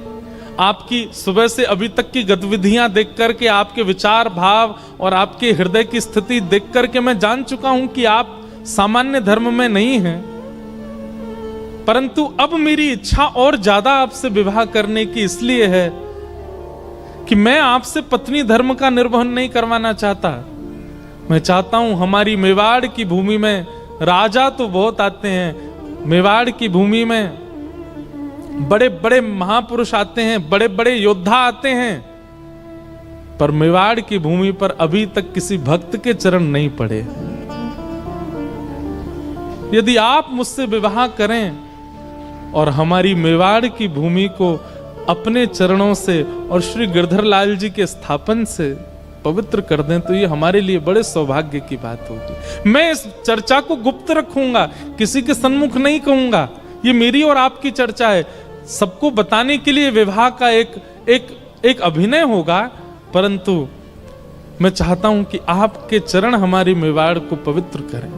A: आपकी सुबह से अभी तक की गतिविधियां देख करके, आपके विचार भाव और आपके हृदय की स्थिति देख करके मैं जान चुका हूं कि आप सामान्य धर्म में नहीं हैं। परंतु अब मेरी इच्छा और ज्यादा आपसे विवाह करने की इसलिए है कि मैं आपसे पत्नी धर्म का निर्वहन नहीं करवाना चाहता। मैं चाहता हूं हमारी मेवाड़ की भूमि में राजा तो बहुत आते हैं, मेवाड़ की भूमि में बड़े बड़े महापुरुष आते हैं, बड़े बड़े योद्धा आते हैं, पर मेवाड़ की भूमि पर अभी तक किसी भक्त के चरण नहीं पड़े। यदि आप मुझसे विवाह करें और हमारी मेवाड़ की भूमि को अपने चरणों से और श्री गिरधर लाल जी के स्थापन से पवित्र कर दें तो ये हमारे लिए बड़े सौभाग्य की बात होगी। मैं इस चर्चा को गुप्त रखूंगा, किसी के सन्मुख नहीं कहूंगा। ये मेरी और आपकी चर्चा है, सबको बताने के लिए विवाह का एक अभिनय होगा, परंतु मैं चाहता हूं कि आपके चरण हमारी मेवाड़ को पवित्र करें।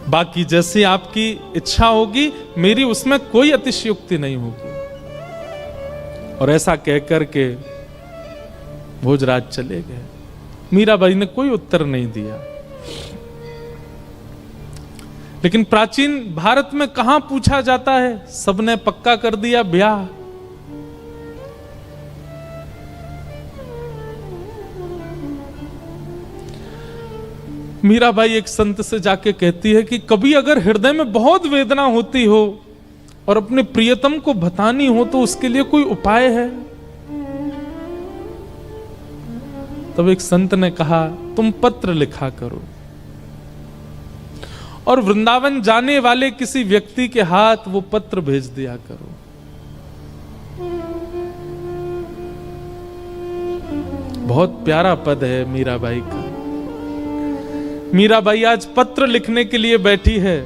A: बाकी जैसी आपकी इच्छा होगी, मेरी उसमें कोई अतिशयोक्ति नहीं होगी। और ऐसा कहकर के भोजराज चले गए। मीराबाई ने कोई उत्तर नहीं दिया। लेकिन प्राचीन भारत में कहां पूछा जाता है, सबने पक्का कर दिया ब्याह। मीराबाई एक संत से जाके कहती है कि कभी अगर हृदय में बहुत वेदना होती हो और अपने प्रियतम को बतानी हो तो उसके लिए कोई उपाय है? तब एक संत ने कहा तुम पत्र लिखा करो और वृंदावन जाने वाले किसी व्यक्ति के हाथ वो पत्र भेज दिया करो। बहुत प्यारा पद है मीराबाई का। मीराबाई आज पत्र लिखने के लिए बैठी है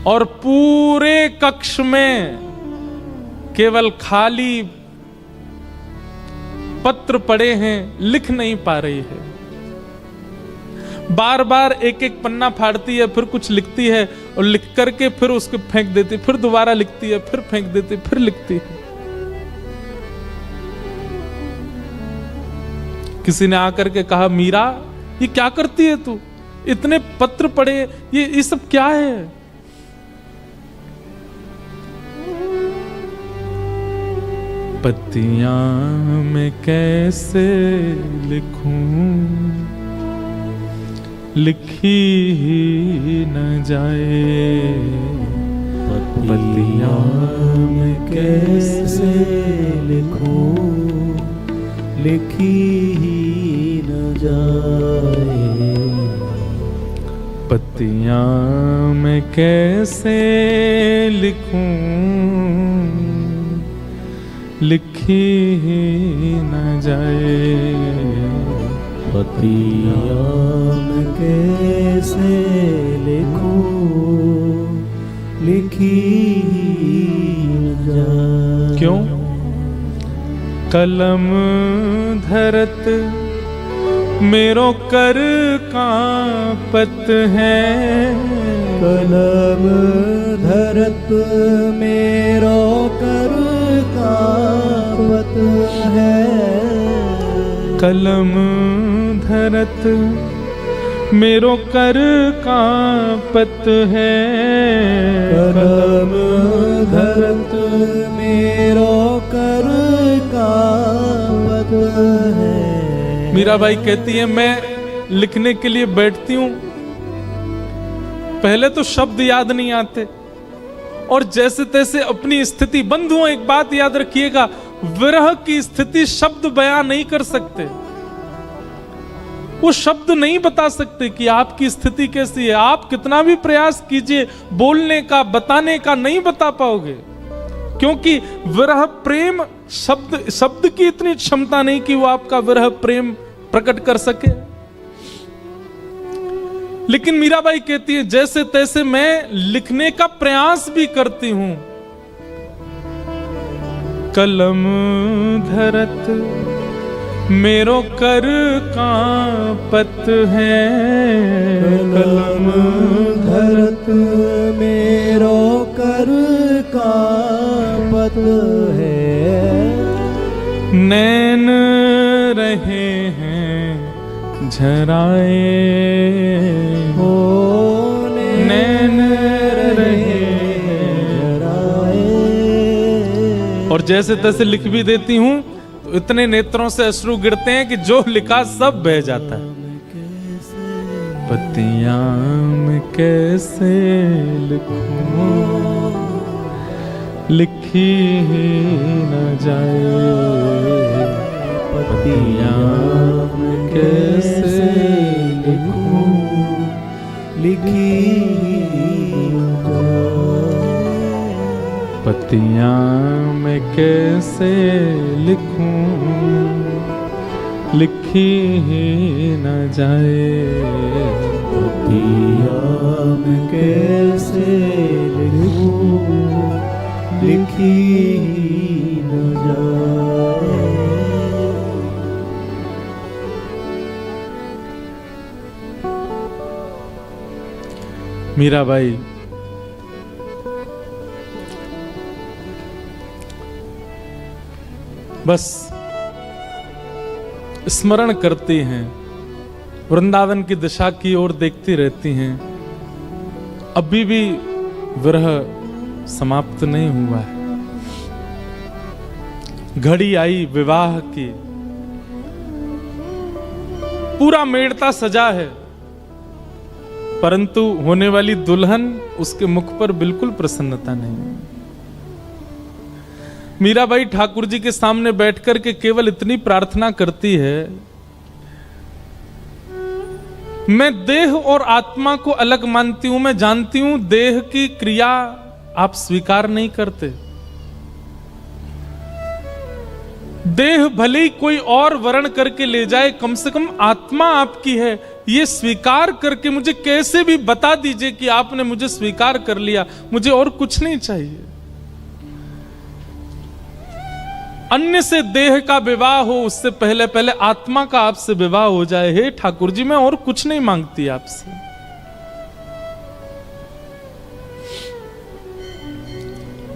A: और पूरे कक्ष में केवल खाली पत्र पड़े हैं, लिख नहीं पा रही है। बार बार एक एक पन्ना फाड़ती है, फिर कुछ लिखती है और लिख करके फिर उसको फेंक देती, फिर दोबारा लिखती है, फिर फेंक देती, फिर लिखती है। किसी ने आकर के कहा मीरा ये क्या करती है तू, इतने पत्र पड़े, ये सब क्या है? पत्तियां मैं कैसे लिखूं, लिखी ही न जाए। पत्तियां मैं कैसे
B: लिखूं, लिखी ही न जाए।
A: पत्तियां मैं कैसे लिखूं, लिखी ही न जाए।
B: पत्तियां मैं कैसे लिखूं, लिखी ही न जाए।
A: क्यों? कलम धरत मेरो कर कांपत है।
B: कलम धरत मेरो कर कांपत है।
A: कलम धरत मेरो कर कांपत है।
B: कलम धरत मेरो कर कांपत है।
A: मीराबाई कहती है मैं लिखने के लिए बैठती हूं, पहले तो शब्द याद नहीं आते और जैसे तैसे अपनी स्थिति। बंधुओं, एक बात याद रखिएगा, विरह की स्थिति शब्द बयां नहीं कर सकते। वो शब्द नहीं बता सकते कि आपकी स्थिति कैसी है। आप कितना भी प्रयास कीजिए बोलने का, बताने का, नहीं बता पाओगे, क्योंकि विरह प्रेम शब्द की इतनी क्षमता नहीं कि वो आपका विरह प्रेम प्रकट कर सके। लेकिन मीराबाई कहती है जैसे तैसे मैं लिखने का प्रयास भी करती हूं। कलम धरत मेरो कर कांपत है,
B: कलम धरत मेरो कर कांपत है।
A: नैन रहे हैं झराए,
B: हो
A: नैन रहे
B: झराए।
A: और जैसे तैसे लिख भी देती हूं तो इतने नेत्रों से अश्रु गिरते हैं कि जो लिखा सब बह जाता है। पत्तियां मैं कैसे लिखूं, लिखी ही न जाए। पत्तियां मैं कैसे लिखूं,
B: लिखी न जाए।
A: पत्तियां मैं कैसे लिखूं, लिखी ही न जाए।
B: पत्तियां मैं कैसे लिखूं, लिखी न जाए।
A: मीराबाई बस स्मरण करती हैं, वृंदावन की दिशा की ओर देखती रहती हैं। अभी भी विरह समाप्त नहीं हुआ है। घड़ी आई विवाह की, पूरा मेड़ता सजा है, परंतु होने वाली दुल्हन उसके मुख पर बिल्कुल प्रसन्नता नहीं है। मीराबाई ठाकुर जी के सामने बैठकर के केवल इतनी प्रार्थना करती है, मैं देह और आत्मा को अलग मानती हूं। मैं जानती हूं देह की क्रिया आप स्वीकार नहीं करते। देह भले ही कोई और वर्ण करके ले जाए, कम से कम आत्मा आपकी है, ये स्वीकार करके मुझे कैसे भी बता दीजिए कि आपने मुझे स्वीकार कर लिया। मुझे और कुछ नहीं चाहिए। अन्य से देह का विवाह हो, उससे पहले पहले आत्मा का आपसे विवाह हो जाए। हे ठाकुर जी, मैं और कुछ नहीं मांगती आपसे।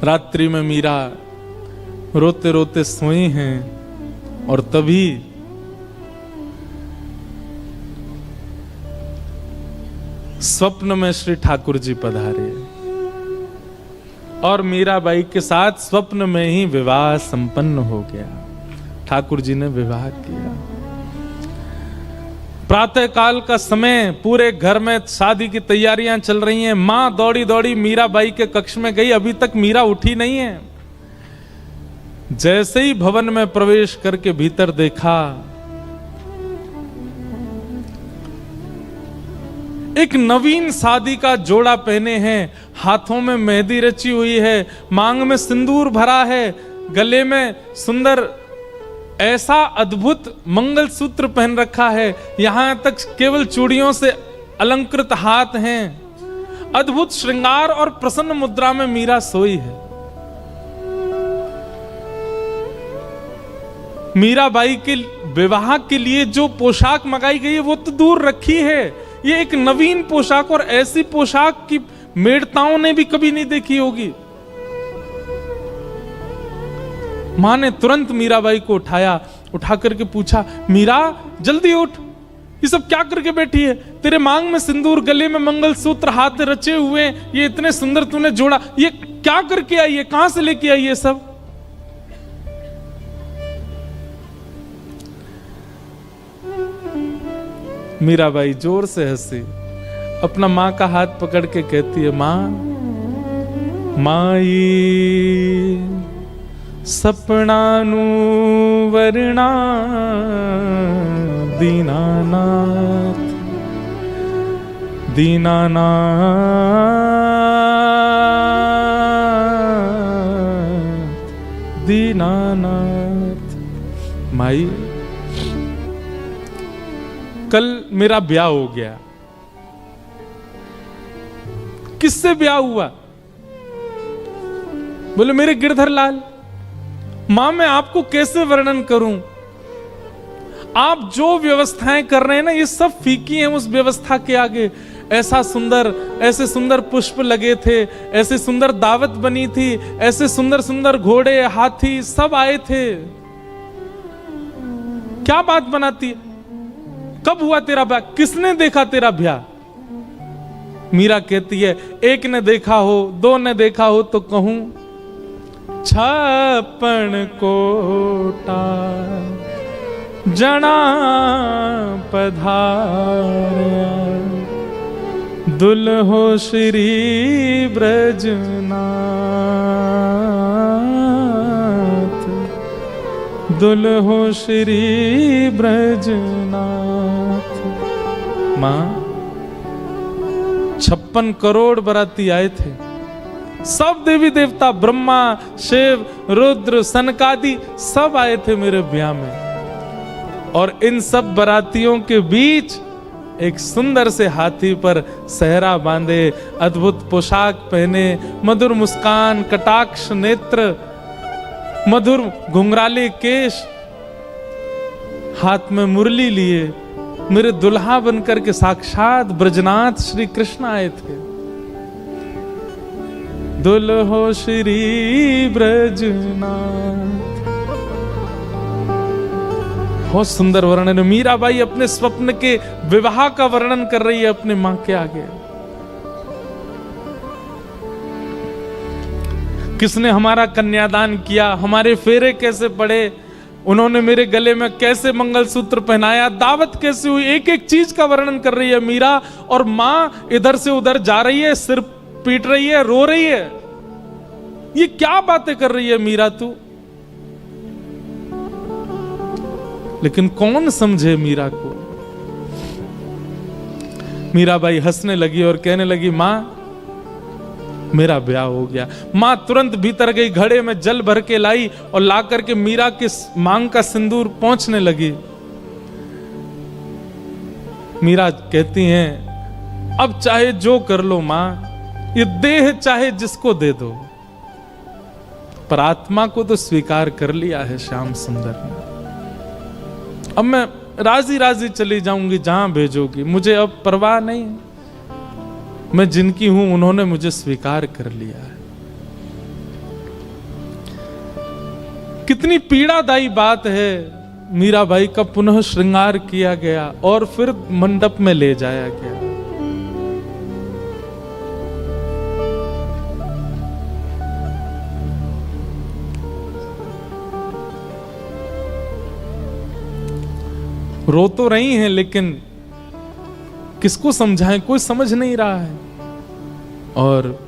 A: रात्रि में मीरा रोते रोते सोई हैं और तभी स्वप्न में श्री ठाकुर जी पधारे और मीराबाई के साथ स्वप्न में ही विवाह संपन्न हो गया। ठाकुर जी ने विवाह किया। प्रातः काल का समय, पूरे घर में शादी की तैयारियां चल रही हैं। मां दौड़ी दौड़ी मीराबाई के कक्ष में गई, अभी तक मीरा उठी नहीं है। जैसे ही भवन में प्रवेश करके भीतर देखा, एक नवीन शादी का जोड़ा पहने हैं, हाथों में मेहंदी रची हुई है, मांग में सिंदूर भरा है, गले में सुंदर ऐसा अद्भुत मंगलसूत्र पहन रखा है, यहां तक केवल चूड़ियों से अलंकृत हाथ हैं। अद्भुत श्रृंगार और प्रसन्न मुद्रा में मीरा सोई है। मीराबाई के विवाह के लिए जो पोशाक मंगाई गई है वो तो दूर रखी है, ये एक नवीन पोशाक, और ऐसी पोशाक की मेड़ताओं ने भी कभी नहीं देखी होगी। मां ने तुरंत मीराबाई को उठाया, उठा करके पूछा, मीरा जल्दी उठ, ये सब क्या करके बैठी है? तेरे मांग में सिंदूर, गले में मंगलसूत्र, हाथ रचे हुए, ये इतने सुंदर तूने जोड़ा, ये क्या करके आई है? कहां से लेके आई है सब? मीराबाई जोर से हंसी, अपना माँ का हाथ पकड़ के कहती है, माँ माई सपनानु वरना दीनानाथ दीनानाथ दीनानाथ। माई कल मेरा ब्याह हो गया। किससे ब्याह हुआ? बोले मेरे गिरधर लाल। मां मैं आपको कैसे वर्णन करूं? आप जो व्यवस्थाएं कर रहे हैं ना, ये सब फीकी हैं उस व्यवस्था के आगे। ऐसा सुंदर, ऐसे सुंदर पुष्प लगे थे, ऐसे सुंदर दावत बनी थी, ऐसे सुंदर सुंदर घोड़े हाथी सब आए थे। क्या बात बनाती है? कब हुआ तेरा ब्याह? किसने देखा तेरा ब्याह? मीरा कहती है, एक ने देखा हो, दो ने देखा हो तो कहूं 56 कोटा जना पधारया, दुल्हो श्री ब्रजनाथ, दुल्हो श्री ब्रजनाथ। मां 56 करोड़ बराती आए थे। सब देवी देवता, ब्रह्मा, शिव, रुद्र, सनकादि सब आए थे मेरे ब्याह में। और इन सब बरातियों के बीच एक सुंदर से हाथी पर सहरा बांधे, अद्भुत पोशाक पहने, मधुर मुस्कान, कटाक्ष नेत्र, मधुर घुंघराले केश, हाथ में मुरली लिए मेरे दुल्हा बनकर के साक्षात ब्रजनाथ श्री कृष्ण आए थे। दुल्हो श्री ब्रजनाथ। बहुत सुंदर वर्णन है। मीराबाई अपने स्वप्न के विवाह का वर्णन कर रही है अपने मां के आगे। किसने हमारा कन्यादान किया, हमारे फेरे कैसे पड़े, उन्होंने मेरे गले में कैसे मंगलसूत्र पहनाया, दावत कैसे हुई, एक एक चीज का वर्णन कर रही है मीरा। और मां इधर से उधर जा रही है, सिर पीट रही है, रो रही है। ये क्या बातें कर रही है मीरा तू? लेकिन कौन समझे मीरा को? मीराबाई हंसने लगी और कहने लगी, मां मेरा ब्याह हो गया। मां तुरंत भीतर गई, घड़े में जल भर के लाई और ला करके मीरा के मांग का सिंदूर पोंछने लगी। मीरा कहती हैं, अब चाहे जो कर लो मां, ये देह चाहे जिसको दे दो, पर आत्मा को तो स्वीकार कर लिया है श्याम सुंदर ने। अब मैं राजी राजी चली जाऊंगी जहां भेजोगी, मुझे अब परवाह नहीं। मैं जिनकी हूं उन्होंने मुझे स्वीकार कर लिया है। कितनी पीड़ादायी बात है। मीराबाई का पुनः श्रृंगार किया गया और फिर मंडप में ले जाया गया। रो तो रही हैं, लेकिन किसको समझाएं, कोई समझ नहीं रहा है। और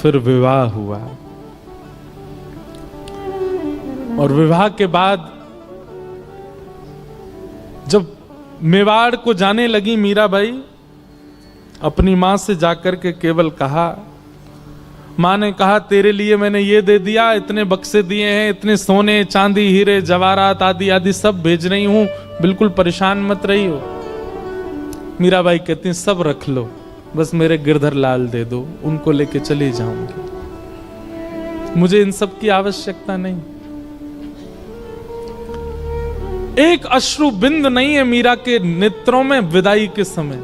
A: फिर विवाह हुआ। और विवाह के बाद जब मेवाड़ को जाने लगी मीराबाई, अपनी मां से जाकर के केवल कहा, मां ने कहा तेरे लिए मैंने ये दे दिया, इतने बक्से दिए हैं, इतने सोने चांदी हीरे जवाहरात आदि आदि सब भेज रही हूं, बिल्कुल परेशान मत रही हो। मीराबाई कहती हैं, सब रख लो, बस मेरे गिरधर लाल दे दो, उनको लेके चली जाऊंगी, मुझे इन सब की आवश्यकता नहीं। एक अश्रु बिंद नहीं है मीरा के नेत्रों में विदाई के समय।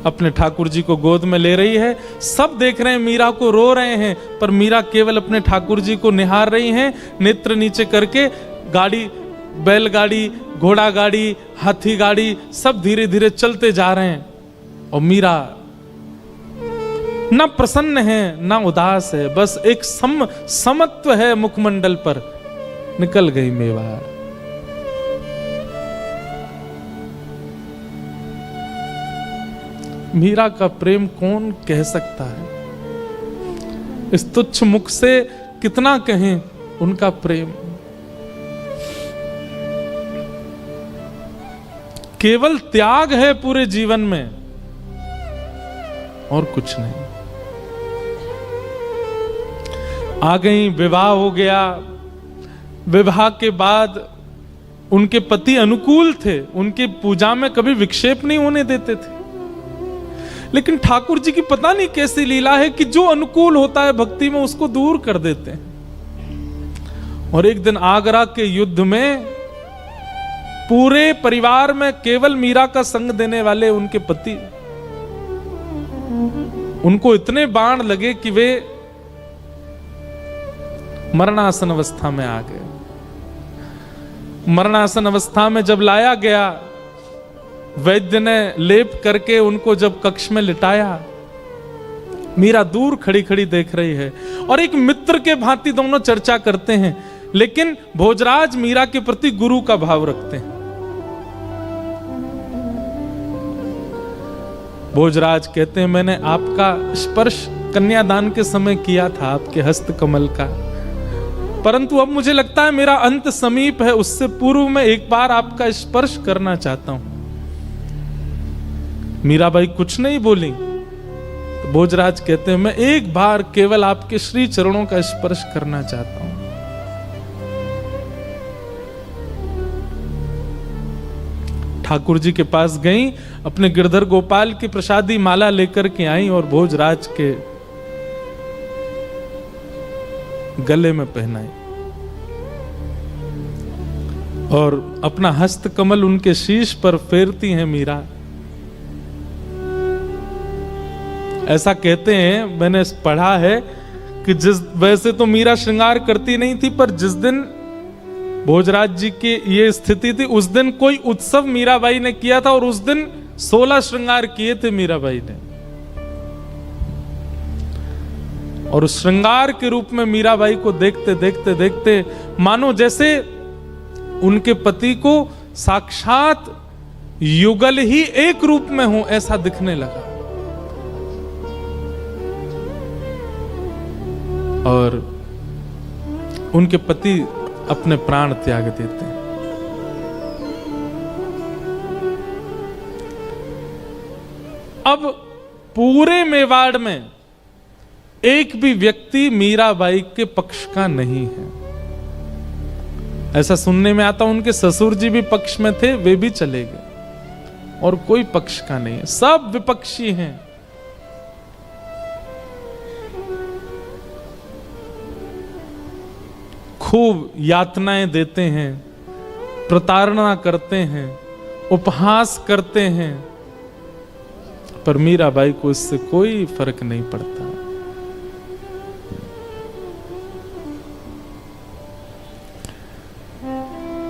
A: अपने ठाकुर जी को गोद में ले रही है, सब देख रहे हैं, मीरा को रो रहे हैं, पर मीरा केवल अपने ठाकुर जी को निहार रही हैं, नेत्र नीचे करके। गाड़ी, बैलगाड़ी, घोड़ा गाड़ी, हाथी गाड़ी सब धीरे धीरे चलते जा रहे हैं और मीरा ना प्रसन्न है ना उदास है, बस एक समत्व है मुखमंडल पर। निकल गई मेवाड़। मीरा का प्रेम कौन कह सकता है? इस तुच्छ मुख से कितना कहें उनका प्रेम। केवल त्याग है पूरे जीवन में और कुछ नहीं। आ गई, विवाह हो गया। विवाह के बाद उनके पति अनुकूल थे, उनकी पूजा में कभी विक्षेप नहीं होने देते थे। लेकिन ठाकुर जी की पता नहीं कैसी लीला है कि जो अनुकूल होता है भक्ति में उसको दूर कर देते हैं। और एक दिन आगरा के युद्ध में पूरे परिवार में केवल मीरा का संग देने वाले उनके पति, उनको इतने बाण लगे कि वे मरणासन अवस्था में आ गए। मरणासन अवस्था में जब लाया गया, वैद्य ने लेप करके उनको जब कक्ष में लिटाया, मीरा दूर खड़ी खड़ी देख रही है और एक मित्र के भांति दोनों चर्चा करते हैं। लेकिन भोजराज मीरा के प्रति गुरु का भाव रखते हैं। भोजराज कहते हैं, मैंने आपका स्पर्श कन्यादान के समय किया था, आपके हस्त कमल का, परंतु अब मुझे लगता है मेरा अंत समीप है, उससे पूर्व में एक बार आपका स्पर्श करना चाहता हूं। मीराबाई कुछ नहीं बोली। तो भोजराज कहते हैं, मैं एक बार केवल आपके श्री चरणों का स्पर्श करना चाहता हूं। ठाकुर जी के पास गई, अपने गिरधर गोपाल की प्रसादी माला लेकर के आई और भोजराज के गले में पहनाई और अपना हस्त कमल उनके शीश पर फेरती हैं मीरा। ऐसा कहते हैं, मैंने पढ़ा है कि वैसे तो मीरा श्रृंगार करती नहीं थी, पर जिस दिन भोजराज जी की ये स्थिति थी, उस दिन कोई उत्सव मीराबाई ने किया था और उस दिन 16 श्रृंगार किए थे मीराबाई ने। और उस श्रृंगार के रूप में मीराबाई को देखते देखते देखते मानो जैसे उनके पति को साक्षात युगल ही एक रूप में हो, ऐसा दिखने लगा। और उनके पति अपने प्राण त्याग देते हैं। अब पूरे मेवाड़ में एक भी व्यक्ति मीराबाई के पक्ष का नहीं है। ऐसा सुनने में आता, उनके ससुर जी भी पक्ष में थे, वे भी चले गए और कोई पक्ष का नहीं है, सब विपक्षी हैं। खूब यातनाएं देते हैं, प्रताड़ना करते हैं, उपहास करते हैं, पर मीराबाई को इससे कोई फर्क नहीं पड़ता।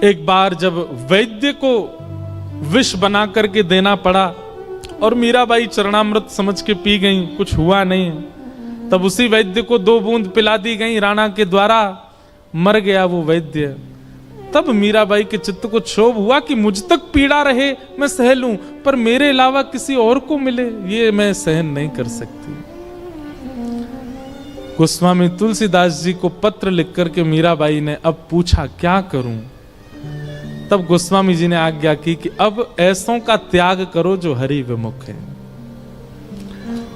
A: एक बार जब वैद्य को विष बना करके देना पड़ा और मीराबाई चरणामृत समझ के पी गई, कुछ हुआ नहीं, तब उसी वैद्य को 2 बूंद पिला दी गई राणा के द्वारा, मर गया वो वैद्य। तब मीराबाई के चित्त को क्षोभ हुआ कि मुझ तक पीड़ा रहे मैं सह लूं, पर मेरे अलावा किसी और को मिले ये मैं सहन नहीं कर सकती। गोस्वामी तुलसीदास जी को पत्र लिख करके मीराबाई ने अब पूछा क्या करूं। तब गोस्वामी जी ने आज्ञा की कि अब ऐसों का त्याग करो जो हरि विमुख है।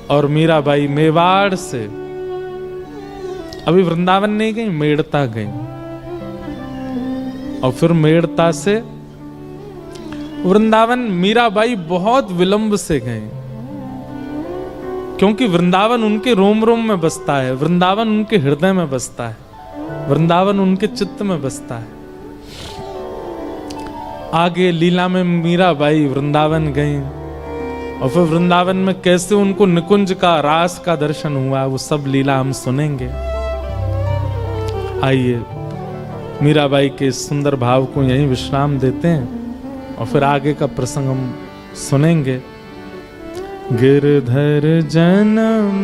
A: और मीराबाई मेवाड़ से अभी वृंदावन नहीं गई, मेड़ता गई, और फिर मेड़ता से वृंदावन मीराबाई बहुत विलंब से गई, क्योंकि वृंदावन उनके रोम रोम में बसता है, वृंदावन उनके हृदय में बसता है, वृंदावन उनके चित्त में बसता है। आगे लीला में मीराबाई वृंदावन गई और फिर वृंदावन में कैसे उनको निकुंज का, रास का दर्शन हुआ, वो सब लीला हम सुनेंगे। आइए मीराबाई के सुंदर भाव को यहीं विश्राम देते हैं और फिर आगे का प्रसंग हम सुनेंगे। गिरधर जन्म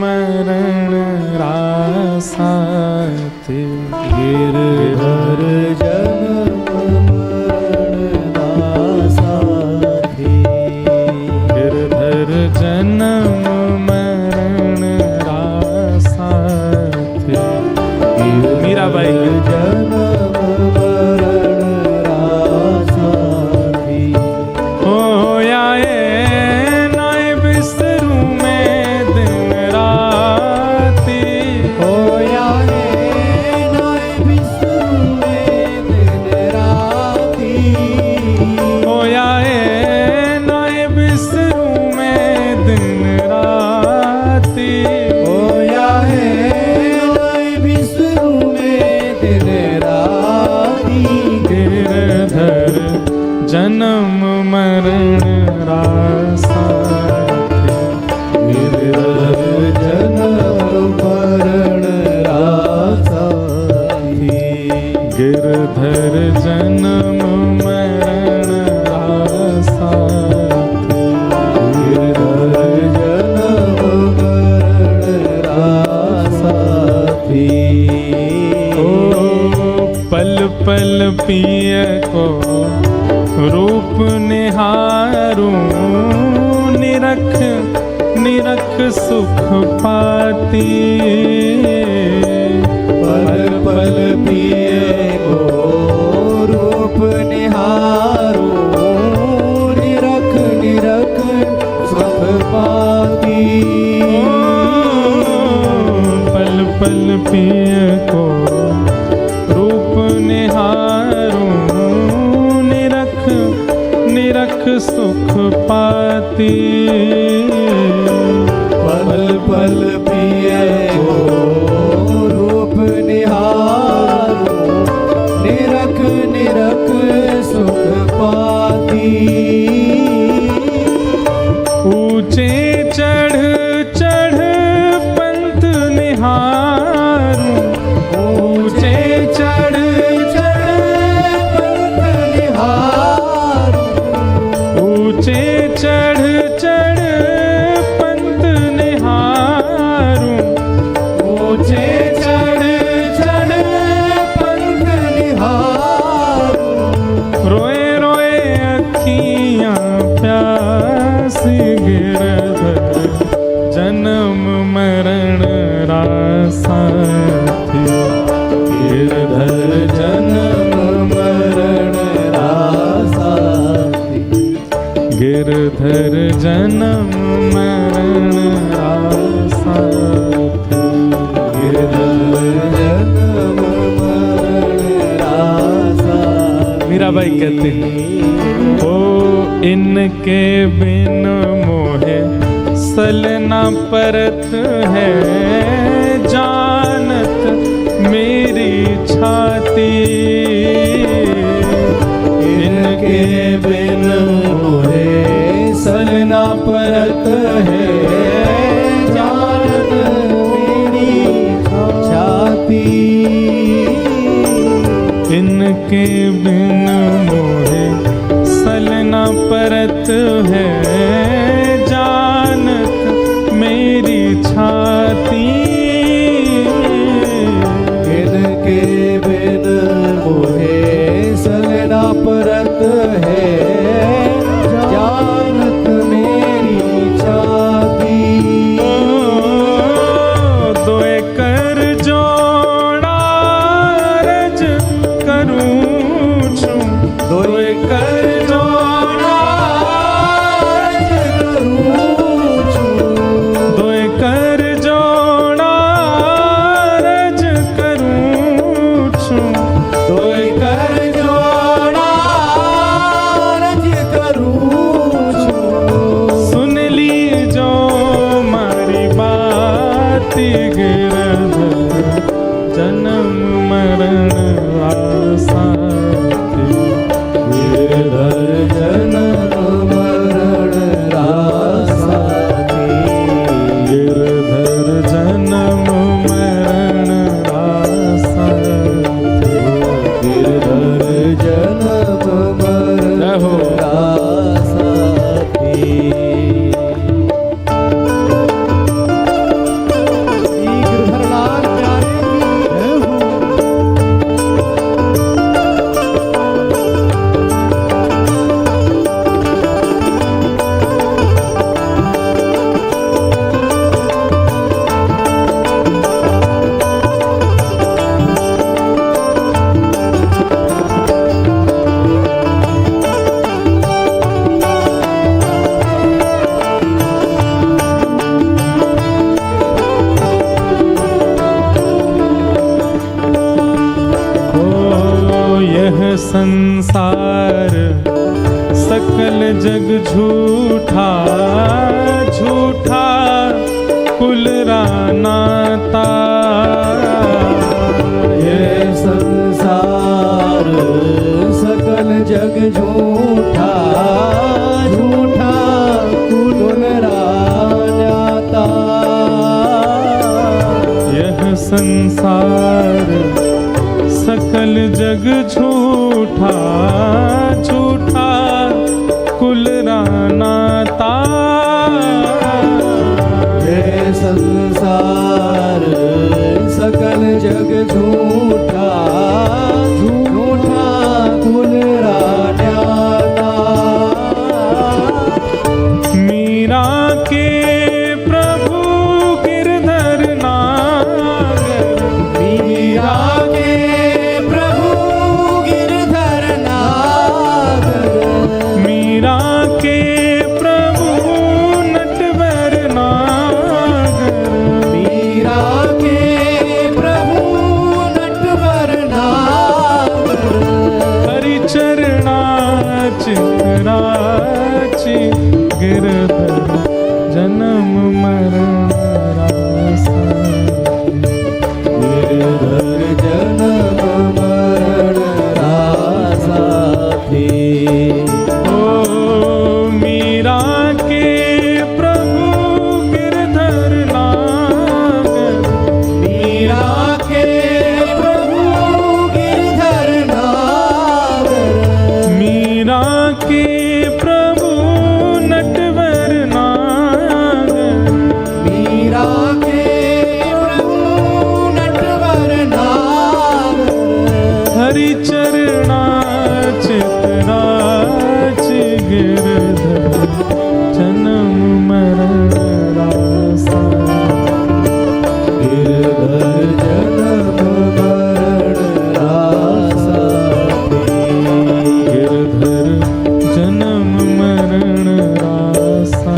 A: मरण रासाते,
B: गिरधर जन्म मरण रासाते,
A: गिरधर जन्म मरण रासाते। मीराबाई
B: जन्म मरण रासाते,
A: हो आए नाय बिस्तरू में दिन राती,
B: हो आए नाय बिस्तरू में दिन राती,
A: हो आए नाय बिस्तरू में दिन राती,
B: हो आए नाय बिस्तरू में दिन राती,
A: गिरधर जन्म मरण रासाते,
B: गिरधर जन्म मरण रासाते,
A: गिरधर जन्म मरण रासाते,
B: गिरधर जन्म मरण रासाते,
A: ओ पल पल पिय को रूप निहारूं, निरख निरख सुख पाती,
B: पल पल पिए को रूप निहारो, निरख निरख सुख पाती,
A: पल पल पिय को रूप निहारूं, निरख निरख सुख पाती,
B: पल पल पिए को रूप निहारो, निरख निरख सुख पाती,
A: ऊंचे चढ़ चढ़ पंथ निहारूं, ऊंचे चढ़
B: चढ़ पंथ निहारो,
A: ऊंचे चढ़ चढ़ पंथ निहारूं,
B: ऊंचे चढ़ चढ़ पंथ निहारो,
A: रोए रोए अखियां प्यासी, गिरधर जन्म मरण रासाते, गिरधर
B: जन्म मरण रासाते,
A: गिरधर जन्म मरण रासाते,
B: गिरधर जन्म मरण रासाते।
A: मीराबाई कहते हैं, ओ इनके बिन मोहे सलना परत है, जानत मेरी छाती,
B: इनके बिन मोहे सलना परत है, जानत मेरी छाती,
A: इनके बिन मोहे सलना परत है, जानत मेरी छाती,
B: इनके बिन मोहे सलना परत है, जानत मेरी छाती,
A: दोए कर जोड़ा रज करूं छूं, दोए कर जोड़ा
B: रज करूं छूं,
A: दोए कर संसार सकल जग झूठा, झूठा कुल रानाता।
B: ये संसार सकल जग झूठा, झूठा कुल रानाता।
A: यह संसार सकल जग झूठा, झूठा कुल रानाता।
B: ये संसार सकल जग झूठा, झूठा कुल रानाता।
A: मीरा के प्रभु गिरधर नागर,
B: मीरा के प्रभु गिरधर नागर।
A: मीरा के प्रभु नटवर नागर।
B: मीरा के प्रभु नटवर नागर।
A: हरिचरणा चितराची गिरधर जन्म मरण रासा।
B: गिरधर जन्म मरण रासा थी।
A: ओ मीरा के प्रभु गिरधर नागर।
B: मीरा के प्रभु गिरधर नागर।
A: मीरा के प्रभु नटवर नागर।
B: मीरा के प्रभु नटवर नागर।
A: हरिचरणा चितराची गिरधर जन्म मरण रासा।
B: गिरधर जन्म मरण रासा थी।
A: गिरधर जन्म मरण रासा।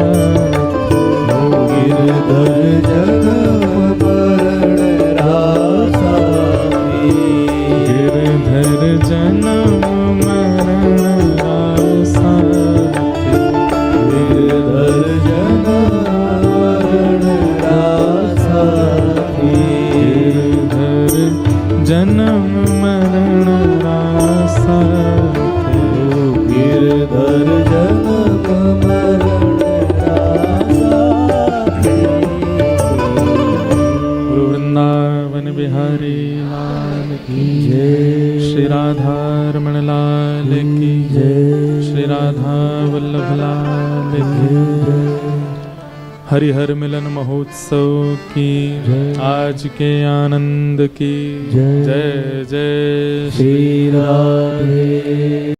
B: गिरधर जन्म मरण रासा थी।
A: गिरधर जन्म मरण रासा।
B: गिरधर जन्म मरण रासा थी।
A: गिरधर जन्म मरण रासा।
B: गिरधर जन्म मरण रासा थी।
A: गुरु वृंदावन बिहारी लाल की
B: जय।
A: श्री राधा रमण लाल की
B: जय।
A: श्री राधा वल्लभ लाल की। हरिहर मिलन महोत्सव की आज के आनंद की
B: जय।
A: जय जय
B: श्री राधे।